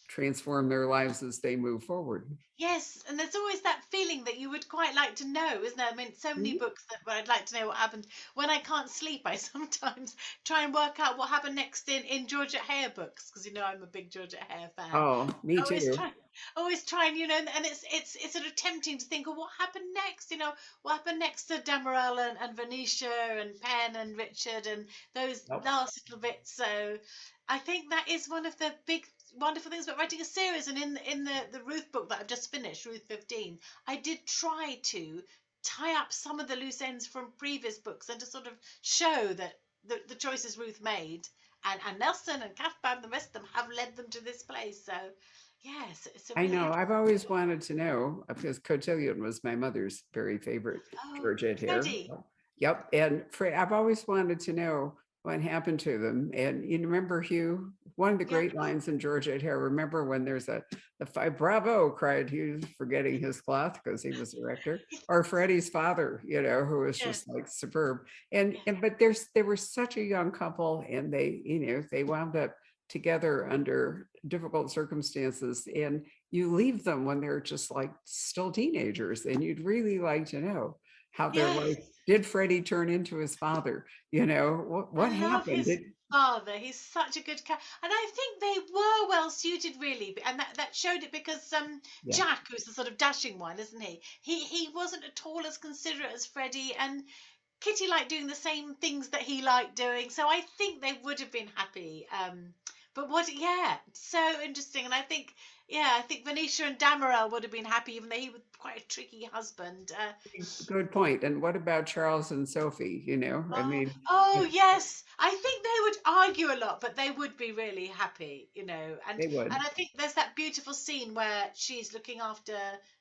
transform their lives as they move forward. Yes, and there's always that feeling that you would quite like to know, isn't there? I mean, so many Mhm. books that where I'd like to know what happened. When I can't sleep, I sometimes try and work out what happened next in Georgia Hare books, because I'm a big Georgia Hare fan. Oh, me Always too. try, always try, and and it's sort of tempting to think, of what happened next. What happened next to Damarel and Venetia and Penn and Richard and those Yep. last little bits. So I think that is one of the big wonderful things about writing a series. And in the Ruth book that I've just finished, Ruth 15, I did try to tie up some of the loose ends from previous books and to sort of show that the choices Ruth made and Nelson and Cathbad and the rest of them have led them to this place. So yes, it's a I really know. interesting. I've always wanted to know, because Cotillion was my mother's very favorite Oh, Georgette Hare. Freddie. Yep. And I've always wanted to know what happened to them. And you remember, Hugh, one of the Yeah. great lines in Georgette Hare, remember when there's the five, bravo, cried Hugh, forgetting his cloth because he was a rector, or Freddie's father, who was Yeah. just like superb. And, Yeah. and but they were such a young couple, and they wound up together under difficult circumstances. And you leave them when they're just like still teenagers, and you'd really like to know how their Yes. life. Did Freddie turn into his father? What I love happened? his father. He's such a good cat, and I think they were well suited, really, and that showed it because Yeah, Jack, who's the sort of dashing one, isn't he? He wasn't at all as considerate as Freddie, and Kitty liked doing the same things that he liked doing, so I think they would have been happy. But yeah, so interesting, and I think Venetia and Damarel would have been happy, even though he was quite a tricky husband. good point. And what about Charles and Sophie? I Oh, mean, oh yes. I think they would argue a lot, but they would be really happy, they would. And I think there's that beautiful scene where she's looking after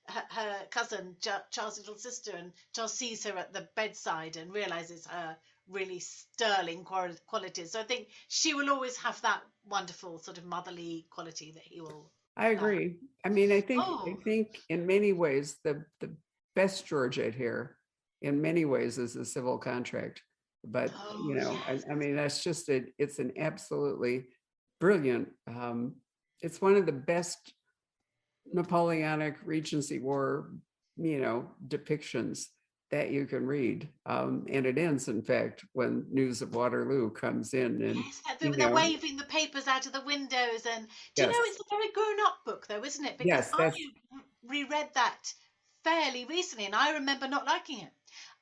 her cousin, Charles' little sister, and Charles sees her at the bedside and realizes her really sterling qualities. So I think she will always have that wonderful sort of motherly quality that he will I love. agree. I mean, I Oh, think in many ways the best Georgette here, in many ways, is a civil contract. But oh yes. I mean, that's just it's an absolutely brilliant. It's one of the best Napoleonic Regency War, depictions that you can read. And it ends, in fact, when news of Waterloo comes in, and Yes, you they're know, waving the papers out of the windows. And do you know yes, it's a very grown-up book, though, isn't it? Because yes, I that's reread that fairly recently, and I remember not liking it.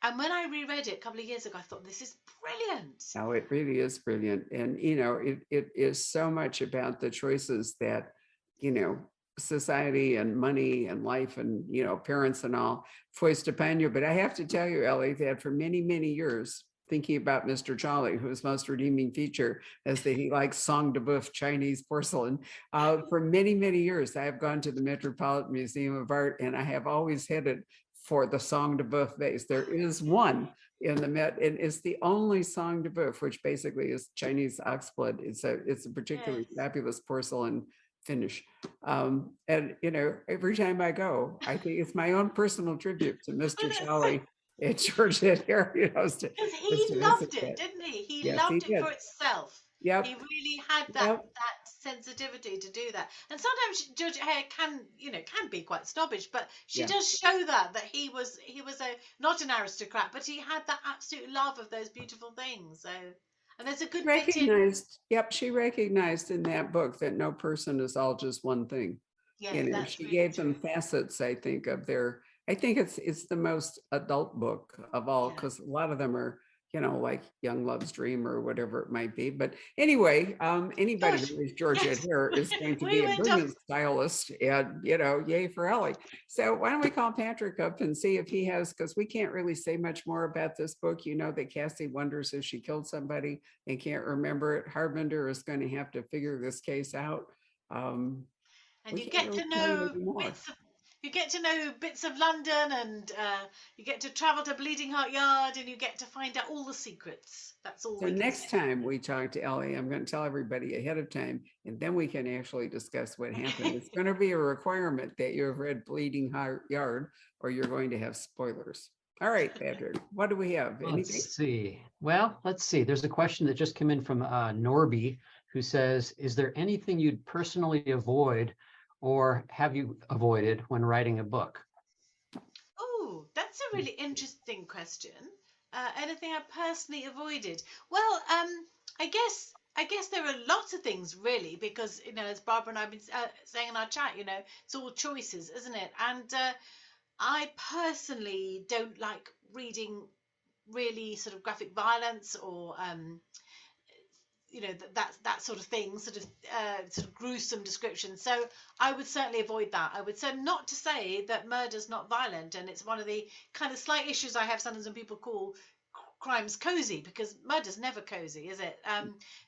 And when I reread it a couple of years ago, I thought this is brilliant. no, it really is brilliant. And it is so much about the choices that, you know, society and money and life and parents and all foist upon you. But I have to tell you, Ellie, that for many, many years, thinking about Mr. Jolly, whose most redeeming feature is that he likes Song de Boeuf Chinese porcelain. For many, many years, I have gone to the Metropolitan Museum of Art, and I have always headed for the Song de Boeuf vase. There is one in the Met, and it's the only Song de Boeuf, which basically is Chinese oxblood. It's a Yes. particularly fabulous porcelain finish. And every time I go, I think it's my own personal tribute to Oh, Mr. that's so Jolly at Georgette here, because is he to visit loved it, that. didn't he? He Yes, he loved it did. for itself. He Yep. really had Yep. that sensitivity to do that. And sometimes Georgia Hare can be quite snobbish, but she Yeah. does show that he was a not an aristocrat, but he had that absolute love of those beautiful things. So, and there's a good bit in She recognized in that book that no person is all just one thing. yes, that's She really gave them true. facets, I think, of I think it's the most adult book of all, Yeah. because a lot of them are, like Young Love's Dream or whatever it might be. But anyway, anybody Gosh, who reads Georgette yes, here is going to we be a went off. brilliant stylist, and yay for Ellie. So why don't we call Patrick up and see if he has, because we can't really say much more about this book. That Cassie wonders if she killed somebody and can't remember it. Harbinger is going to have to figure this case out. Um, and We you can't get really to tell you know anymore. bits of London, and you get to travel to Bleeding Heart Yard, and you get to find out all the secrets. That's all So we can next say. time we talk to Ellie, I'm going to tell everybody ahead of time, and then we can actually discuss what happened. It's going to be a requirement that you have read Bleeding Heart Yard, or you're going to have spoilers. All right, Patrick, what do we have? Anything? Let's see. Well, let's see. There's a question that just came in from Norby, who says, is there anything you'd personally avoid or have you avoided when writing a book? Oh, that's a really interesting question. Anything I personally avoided? Well, I guess there are lots of things really, because as Barbara and I've been saying in our chat, it's all choices, isn't it? And I personally don't like reading really sort of graphic violence, or that sort of thing, sort of gruesome description. So I would certainly avoid that. I would say, not to say that murder's not violent, and it's one of the kind of slight issues I have sometimes when people call crimes cozy, because murder's never cozy, is it?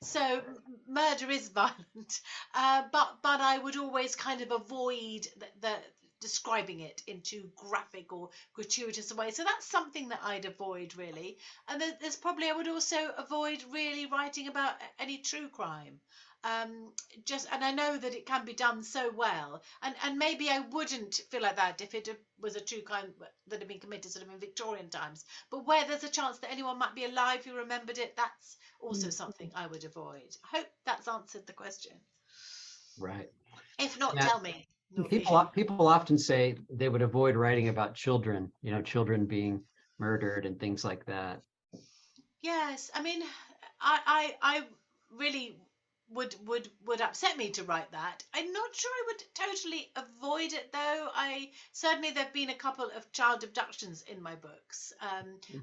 So murder is violent, but I would always kind of avoid the describing it in too graphic or gratuitous a way. So that's something that I'd avoid really. And there's probably, I would also avoid really writing about any true crime. And I know that it can be done so well, and maybe I wouldn't feel like that if it was a true crime that had been committed sort of in Victorian times. But where there's a chance that anyone might be alive who remembered it, that's also something I would avoid. I hope that's answered the question. Right. If not, Yeah. tell me, Norby. People often say they would avoid writing about children, children being murdered and things like that. Yes, I mean, I really would upset me to write that. I'm not sure I would totally avoid it though. I certainly, there've been a couple of child abductions in my books,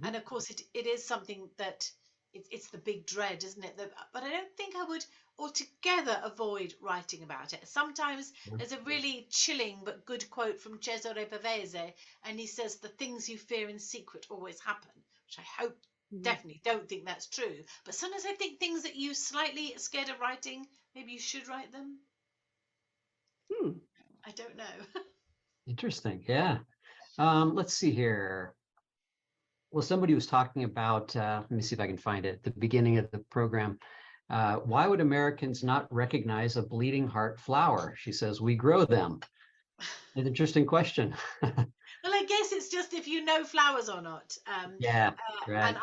and of course it is something that it's the big dread, isn't it? But I don't think I would altogether avoid writing about it. Sometimes there's a really chilling but good quote from Cesare Pavese, and he says, "The things you fear in secret always happen," which I hope, definitely don't think that's true. But sometimes I think things that you slightly are scared of writing, maybe you should write them. Hmm. I don't know. Interesting. Yeah. Let's see here. Well, somebody was talking about, let me see if I can find it, at the beginning of the program. Why would Americans not recognize a bleeding heart flower? She says, we grow them. An interesting question. Well, I guess it's just if you know flowers or not. Yeah, And right.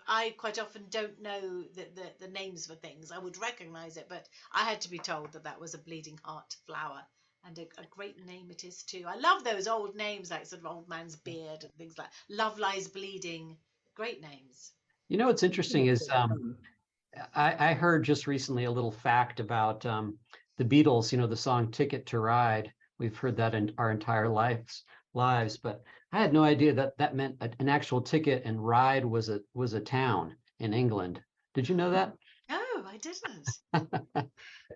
I quite often don't know the names for things. I would recognize it, but I had to be told that that was a bleeding heart flower. And a great name it is too. I love those old names, like sort of Old Man's Beard and things like Love Lies Bleeding. Great names. What's interesting is I heard just recently a little fact about the Beatles, the song Ticket to Ride. We've heard that in our entire lives, but I had no idea that that meant an actual ticket, and Ride was a town in England. Did you know that? No, I didn't. Very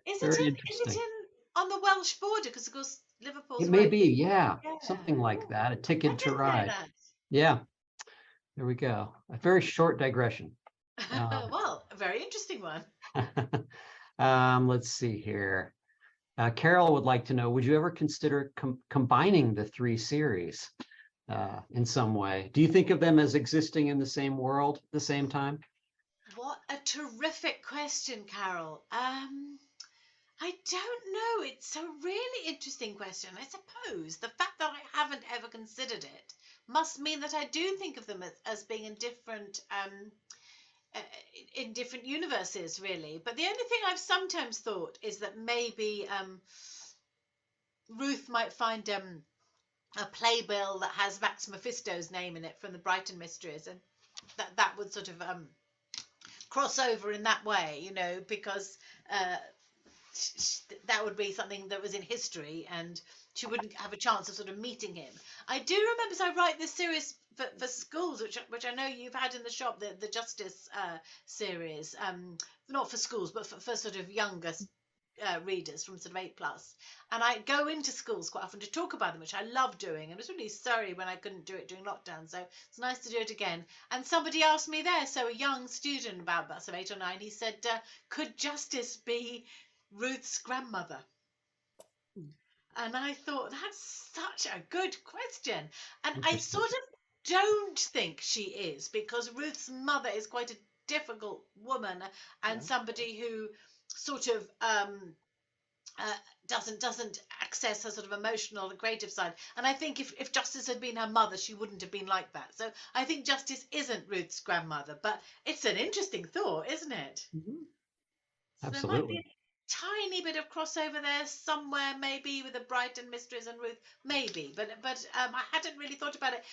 Is it interesting. in on the Welsh border? Because of course It Liverpool's may right. be, yeah, Yeah. something like Oh, that. A I ticket to didn't know ride. that. Yeah, there we go. A very short digression. Um, Well, a very interesting one. let's see here. Carol would like to know, would you ever consider combining the three series in some way? Do you think of them as existing in the same world at the same time? What a terrific question, Carol. I don't know. It's a really interesting question. I suppose the fact that I haven't ever considered it must mean that I do think of them as being uh, in different universes, really. But the only thing I've sometimes thought is that maybe Ruth might find a playbill that has Max Mephisto's name in it from the Brighton Mysteries, and that would sort of cross over in that way, because uh, that would be something that was in history, and she wouldn't have a chance of sort of meeting him. I do remember, so I write this series for schools, which I know you've had in the shop, the Justice series, not for schools, but for sort of younger readers from sort of 8+. And I go into schools quite often to talk about them, which I love doing. And I was really sorry when I couldn't do it during lockdown, so it's nice to do it again. And somebody asked me there, so a young student, about sort of 8 or 9, he said, could Justice be Ruth's grandmother? And I thought, that's such a good question. And I Interesting. sort of don't think she is, because Ruth's mother is quite a difficult woman and Yeah. somebody who sort of uh, doesn't access her sort of emotional and creative side. And I think if Justice had been her mother, she wouldn't have been like that. So I think Justice isn't Ruth's grandmother, but it's an interesting thought, isn't it? Mhm. So there might be Absolutely. a tiny bit of crossover there somewhere, maybe with the Brighton mysteries and Ruth, maybe. But I hadn't really thought about it.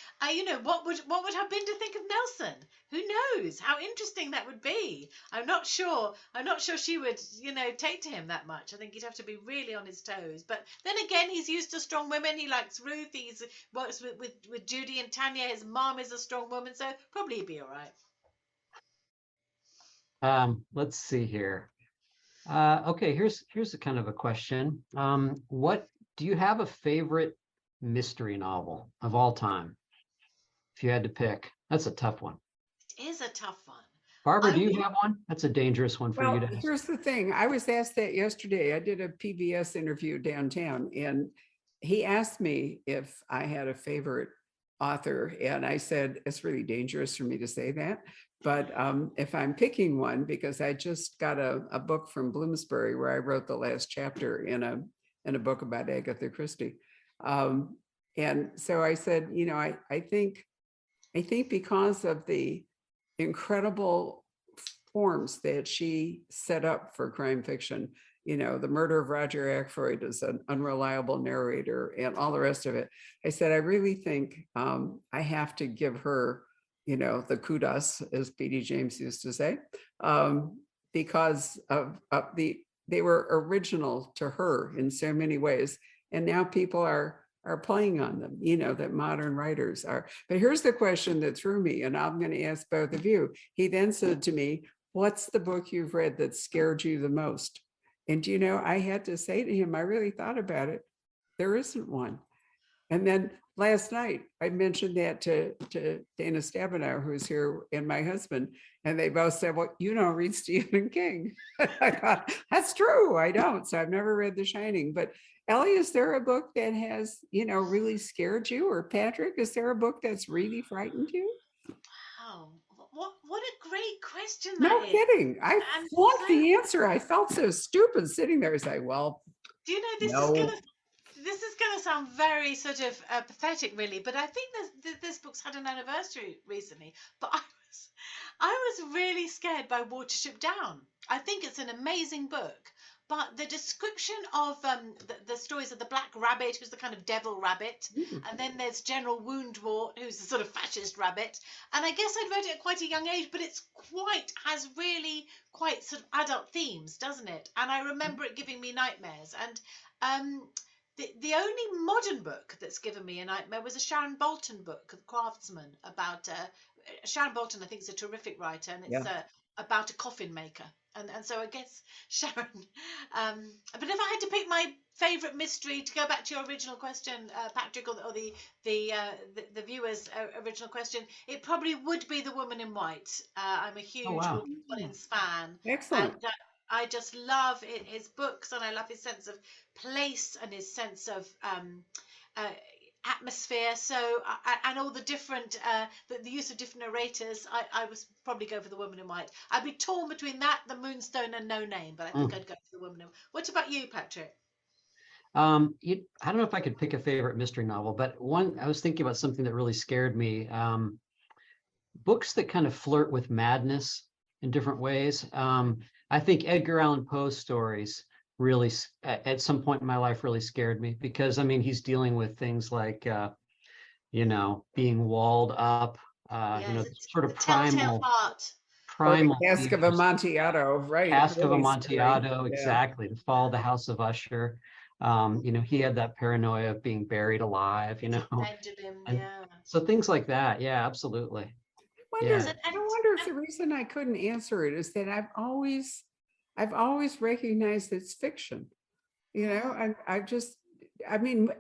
What would have been to think of Nelson? Who knows? How interesting that would be. I'm not sure. I'm not sure she would, take to him that much. I think he'd have to be really on his toes. But then again, he's used to strong women. He likes Ruth. He's works with Judy and Tanya. His mom is a strong woman, so probably he'd be all right. Let's see here. Okay, here's a kind of a question. What do you have a favorite mystery novel of all time? If you had to pick, that's a tough one. It is a tough one. Barbara, I do you would. have one? That's a dangerous one for you Well, to ask. here's the thing. I was asked that yesterday. I did a PBS interview downtown, and he asked me if I had a favorite author. And I said, it's really dangerous for me to say that. But if I'm picking one, because I just got a book from Bloomsbury where I wrote the last chapter in a book about Agatha Christie. Um, and so I said, I think because of the incredible forms that she set up for crime fiction, the murder of Roger Ackroyd as an unreliable narrator and all the rest of it. I said, I really think I have to give her, the kudos, as B.D. James used to say, because of they were original to her in so many ways. And now people are playing on them, that modern writers are. But here's the question that threw me, and I'm going to ask both of you. He then said to me, what's the book you've read that scared you the most? And I had to say to him, I really thought about it. There isn't one. And then last night, I mentioned that to Dana Stabenow, who's here, and my husband, and they both said, well, you don't read Stephen King. I thought, that's true. I don't. So I've never read The Shining. But Ellie, is there a book that has, really scared you? Or Patrick, is there a book that's really frightened you? Wow, what a great question that No is. kidding. I And flunked so, the answer. I felt so stupid sitting there saying, well, do you know, no. this is gonna sound very sort of pathetic, really, but I think this book's had an anniversary recently. But I was really scared by Watership Down. I think it's an amazing book, but the description of the stories of the Black Rabbit, who's the kind of devil rabbit, and then there's General Woundwort, who's the sort of fascist rabbit. And I guess I'd read it at quite a young age, but it's has really quite sort of adult themes, doesn't it? And I remember it giving me nightmares. And the only modern book that's given me a nightmare was a Sharon Bolton book, The Craftsman, about Sharon Bolton. I think is a terrific writer, and it's Yeah. about a coffin maker. And so I guess Sharon. But if I had to pick my favorite mystery, to go back to your original question, Patrick, or the viewer's original question, it probably would be The Woman in White. I'm a Oh, huge wow. Wilkie Collins fan, and Excellent. I just love his books, and I love his sense of place and his sense of uh, atmosphere. So, and all the different, the use of different narrators. I was probably go for The Woman in White. I'd be torn between that, The Moonstone, and No Name, but I think Mm. I'd go for The Woman in. What about you, Patrick? I don't know if I could pick a favorite mystery novel, but one, I was thinking about something that really scared me. Books that kind of flirt with madness in different ways. I think Edgar Allan Poe's stories really, at some point in my life, really scared me because, I mean, he's dealing with things like, being walled up, Yes, sort of the Telltale Heart. Or the primal Cask of fears. Amontillado, right? Cask of Really scary. Amontillado, Yeah. exactly, to fall the House of Usher. He had that paranoia of being buried alive, Benjamin, and yeah. so things like that. Yeah, absolutely. Yes, Yeah. I wonder if the reason I couldn't answer it is that I've always recognized it's fiction. mm,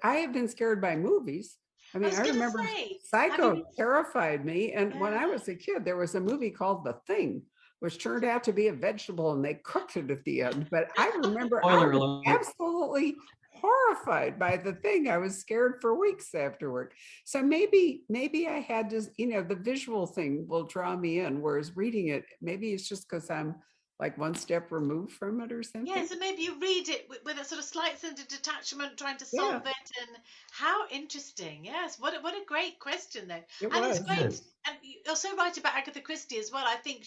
I have been scared by movies. I I mean, was I gonna remember say, have you Psycho been? terrified me. And when Yeah. I was a kid, there was a movie called The Thing, which turned out to be a vegetable and they cooked it at the end. But I remember I Spoiler was alert. absolutely horrified by the thing. I was scared for weeks afterward. So maybe I had to, the visual thing will draw me in, whereas reading it, maybe it's just because I'm like one step removed from it or Yeah, something. so maybe you read it with a sort of slight sense of detachment, trying to Yeah, solve it. And how interesting. Yes, what a great question, though. it And it's was. great. Good. And you're so right about Agatha Christie as well. I think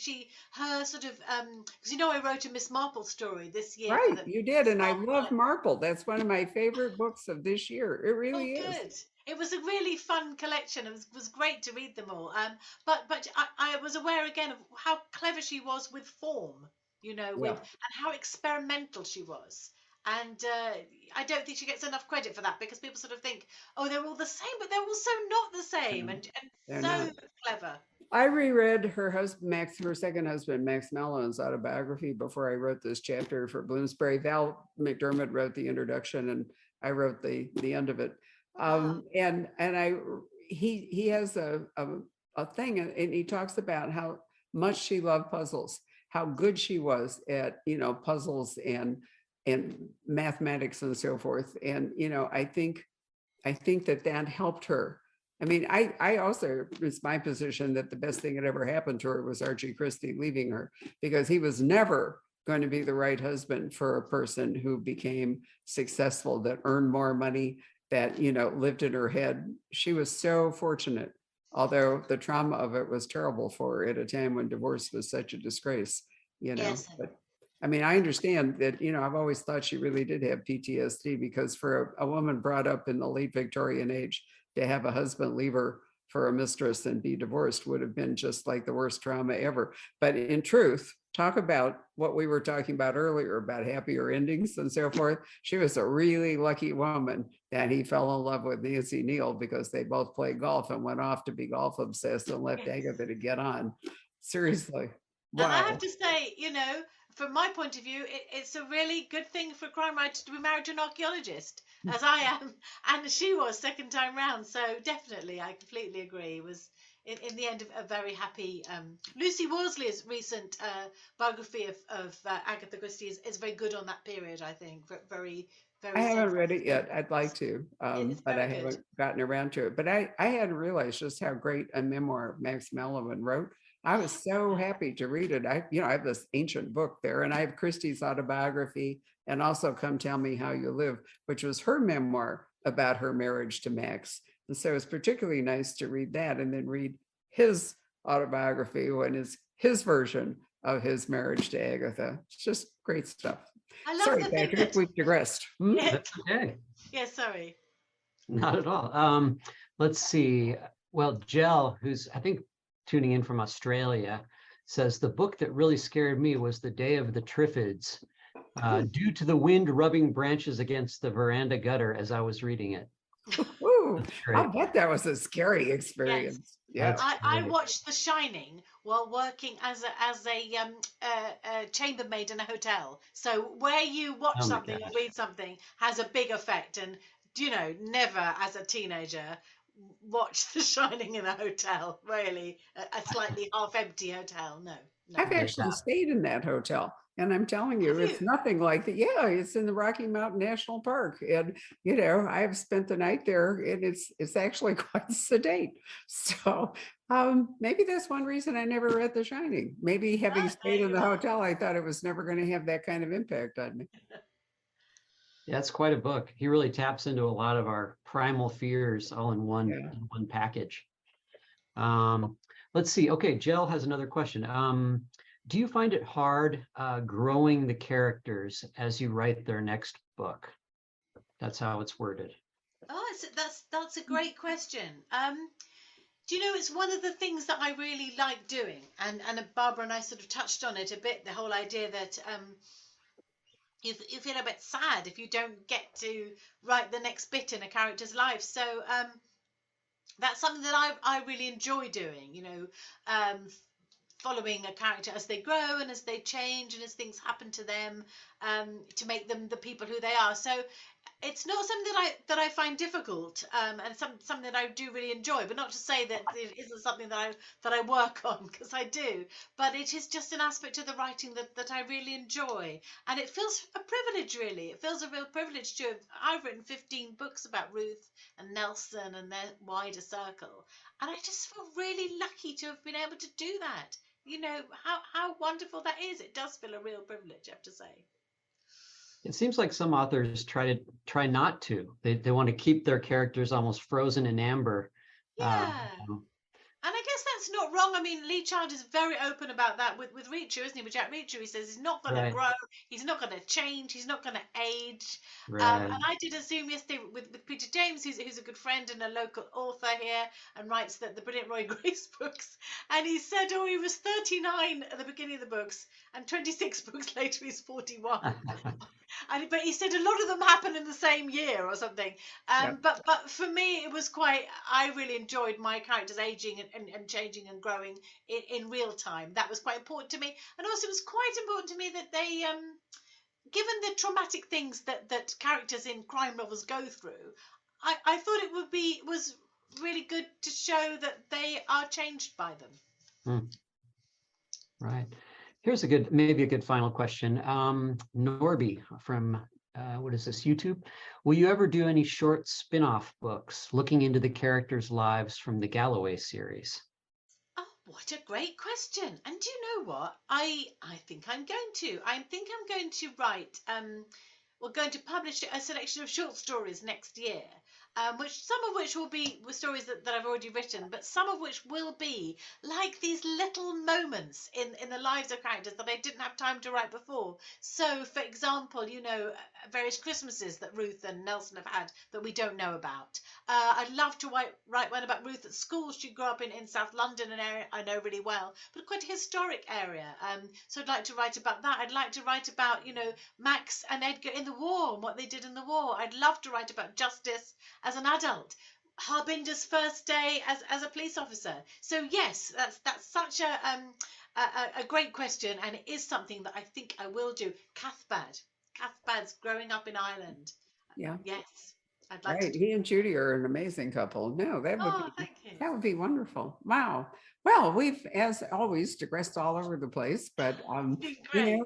her sort of, because I wrote a Miss Marple story this year for Right, the you did. Miss And I Marple. love Marple. That's one of my favorite books of this year. It Oh, really is. good. It was a really fun collection. It was great to read them all. But I was aware again of how clever she was with form, Yeah. and how experimental she was. And I don't think she gets enough credit for that, because people sort of think, oh, they're all the same, but they're also not the same, No, and they're not. so clever. I reread her second husband, Max Mellon's autobiography before I wrote this chapter for Bloomsbury. Val McDermott wrote the introduction, and I wrote the end of it. Wow. He has a thing, and he talks about how much she loved puzzles, how good she was at puzzles and mathematics and so forth. And I think that helped her. I mean, I also, it's my position that the best thing that ever happened to her was Archie Christie leaving her, because he was never going to be the right husband for a person who became successful, that earned more money, that, lived in her head. She was so fortunate, although the trauma of it was terrible for her at a time when divorce was such a disgrace, Yes. but I mean, I understand that, I've always thought she really did have PTSD, because for a woman brought up in the late Victorian age, to have a husband leave her for a mistress and be divorced would have been just like the worst trauma ever. But in truth, talk about what we were talking about earlier about happier endings and so forth. She was a really lucky woman that he fell in love with Nancy Neal, because they both played golf and went off to be golf obsessed and left Yes. Agatha to get on. Seriously. And I have Wow. to say, from my point of view, it's a really good thing for a crime writer to be married to an archaeologist, as I am, and she was second time round. So definitely, I completely agree. It was in the end a very happy. Lucy Worsley's recent biography of Agatha Christie is very good on that period. I think very I very haven't read sensitive. it yet. I'd like to, It's but I very good. haven't gotten around to it. But I hadn't realized just how great a memoir Max Mellon wrote. I was so happy to read it. I have this ancient book there, and I have Christie's autobiography, and also Come Tell Me How You Live, which was her memoir about her marriage to Max. And so it's particularly nice to read that, and then read his autobiography, when is his version of his marriage to Agatha. It's just great stuff. I love Sorry, the thing Patrick, that. we've digressed. Yeah, That's okay. yeah. Sorry. Not at all. Let's see. Well, Jell, who's I think tuning in from Australia, says the book that really scared me was The Day of the Triffids, due to the wind rubbing branches against the veranda gutter as I was reading it. Ooh, That's great. I'll bet that was a scary Yes. experience. Yeah. That's I great. watched The Shining while working as a chambermaid in a hotel. So where you watch Oh my something or gosh. read something has a big effect. And never as a teenager watch The Shining in a hotel. Really, a slightly half empty hotel. No, no. I've actually Yeah. stayed in that hotel. And I'm telling you, Have it's you? nothing like that. Yeah, it's in the Rocky Mountain National Park. And I've spent the night there, and it's actually quite sedate. So maybe that's one reason I never read The Shining. Maybe having Oh, there stayed in you the are. hotel, I thought it was never going to have that kind of impact on me. Yeah, it's quite a book. He really taps into a lot of our primal fears all Yeah. in one package. Um, let's see. Okay, Jill has another question. Do you find it hard growing the characters as you write their next book? That's how it's worded. Oh, that's a great question. Do you know, it's one of the things that I really like doing, and Barbara and I sort of touched on it a bit. The whole idea that you feel a bit sad if you don't get to write the next bit in a character's life. So that's something that I really enjoy doing. Following a character as they grow and as they change and as things happen to them, to make them the people who they are. So it's not something that I find difficult, and something that I do really enjoy. But not to say that it isn't something that I work on, because I do. But it is just an aspect of the writing that I really enjoy, and it feels a privilege. Really, it feels a real privilege to have. I've written 15 books about Ruth and Nelson and their wider circle, and I just feel really lucky to have been able to do that. How wonderful that is. It does feel a real privilege, I have to say. It seems like some authors try not to. They want to keep their characters almost frozen in amber. Yeah. You know. And I guess that's not wrong. I mean, Lee Child is very open about that with Reacher, isn't he? With Jack Reacher, he says he's not going to Right, grow, he's not going to change, he's not going to age. right. And I did a Zoom yesterday with Peter James, who's a good friend and a local author here, and writes the Brilliant Roy Grace books. And he said, oh, he was 39 at the beginning of the books, and 26 books later he's 41. But he said a lot of them happen in the same year or something. Yeah. But for me, it was quite. I really enjoyed my characters aging and changing and growing in real time. That was quite important to me, and also it was quite important to me that they, given the traumatic things that characters in crime novels go through, I thought was really good to show that they are changed by them. Hmm, right. Here's maybe a good final question. Norby from, what is this, YouTube? Will you ever do any short spin-off books looking into the characters' lives from the Galloway series? Oh, what a great question. And do you know what? I think I'm going to. I think I'm going to write we're going to publish a selection of short stories next year, which some of which will be stories that I've already written, but some of which will be like these little moments in the lives of characters that I didn't have time to write before. So, for example, various Christmases that Ruth and Nelson have had that we don't know about. I'd love to write one about Ruth at school. She grew up in South London, an area I know really well, but quite a historic area. So I'd like to write about that. I'd like to write about, Max and Edgar in the war and what they did in the war. I'd love to write about Justice as an adult. Harbinder's first day as a police officer. So yes, that's such a great question, and it is something that I think I will do. Cathbad's growing up in Ireland. Yeah. Yes, I'd like to Right. do. He and Judy are an amazing couple. No, Oh, thank you. that would be wonderful. Wow. Well, we've, as always, digressed all over the place, but Great.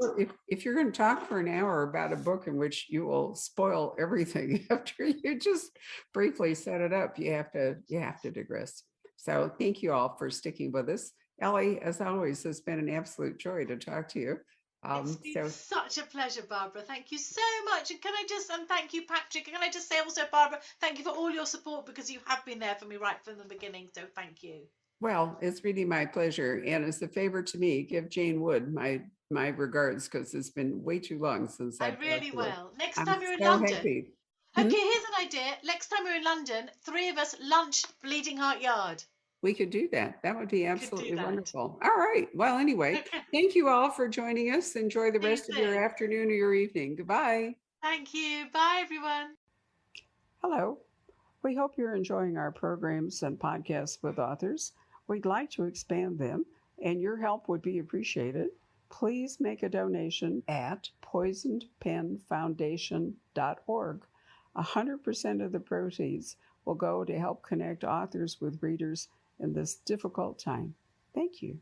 if you're going to talk for an hour about a book in which you will spoil everything after you just briefly set it up, you have to digress. So thank you all for sticking with us. Elly, as always, has been an absolute joy to talk to you. It's been such a pleasure, Barbara. Thank you so much. And thank you, Patrick. And can I just say also, Barbara, thank you for all your support, because you have been there for me right from the beginning. So thank you. Well, it's really my pleasure. And as a favor to me, give Jane Wood my regards, because it's been way too long since I I've really talked to her. will. Next I'm time you're in so London. happy. Okay, here's an idea. Next time we're in London, 3 of us lunch Bleeding Heart Yard. We could do that. That would be Could do absolutely that. wonderful. All right. Well, anyway, Okay. thank you all for joining us. Enjoy the See you rest of your soon. afternoon or your evening. Goodbye. Thank you. Bye, everyone. Hello. We hope you're enjoying our programs and podcasts with authors. We'd like to expand them, and your help would be appreciated. Please make a donation at poisonedpenfoundation.org. 100% of the proceeds will go to help connect authors with readers in this difficult time. Thank you.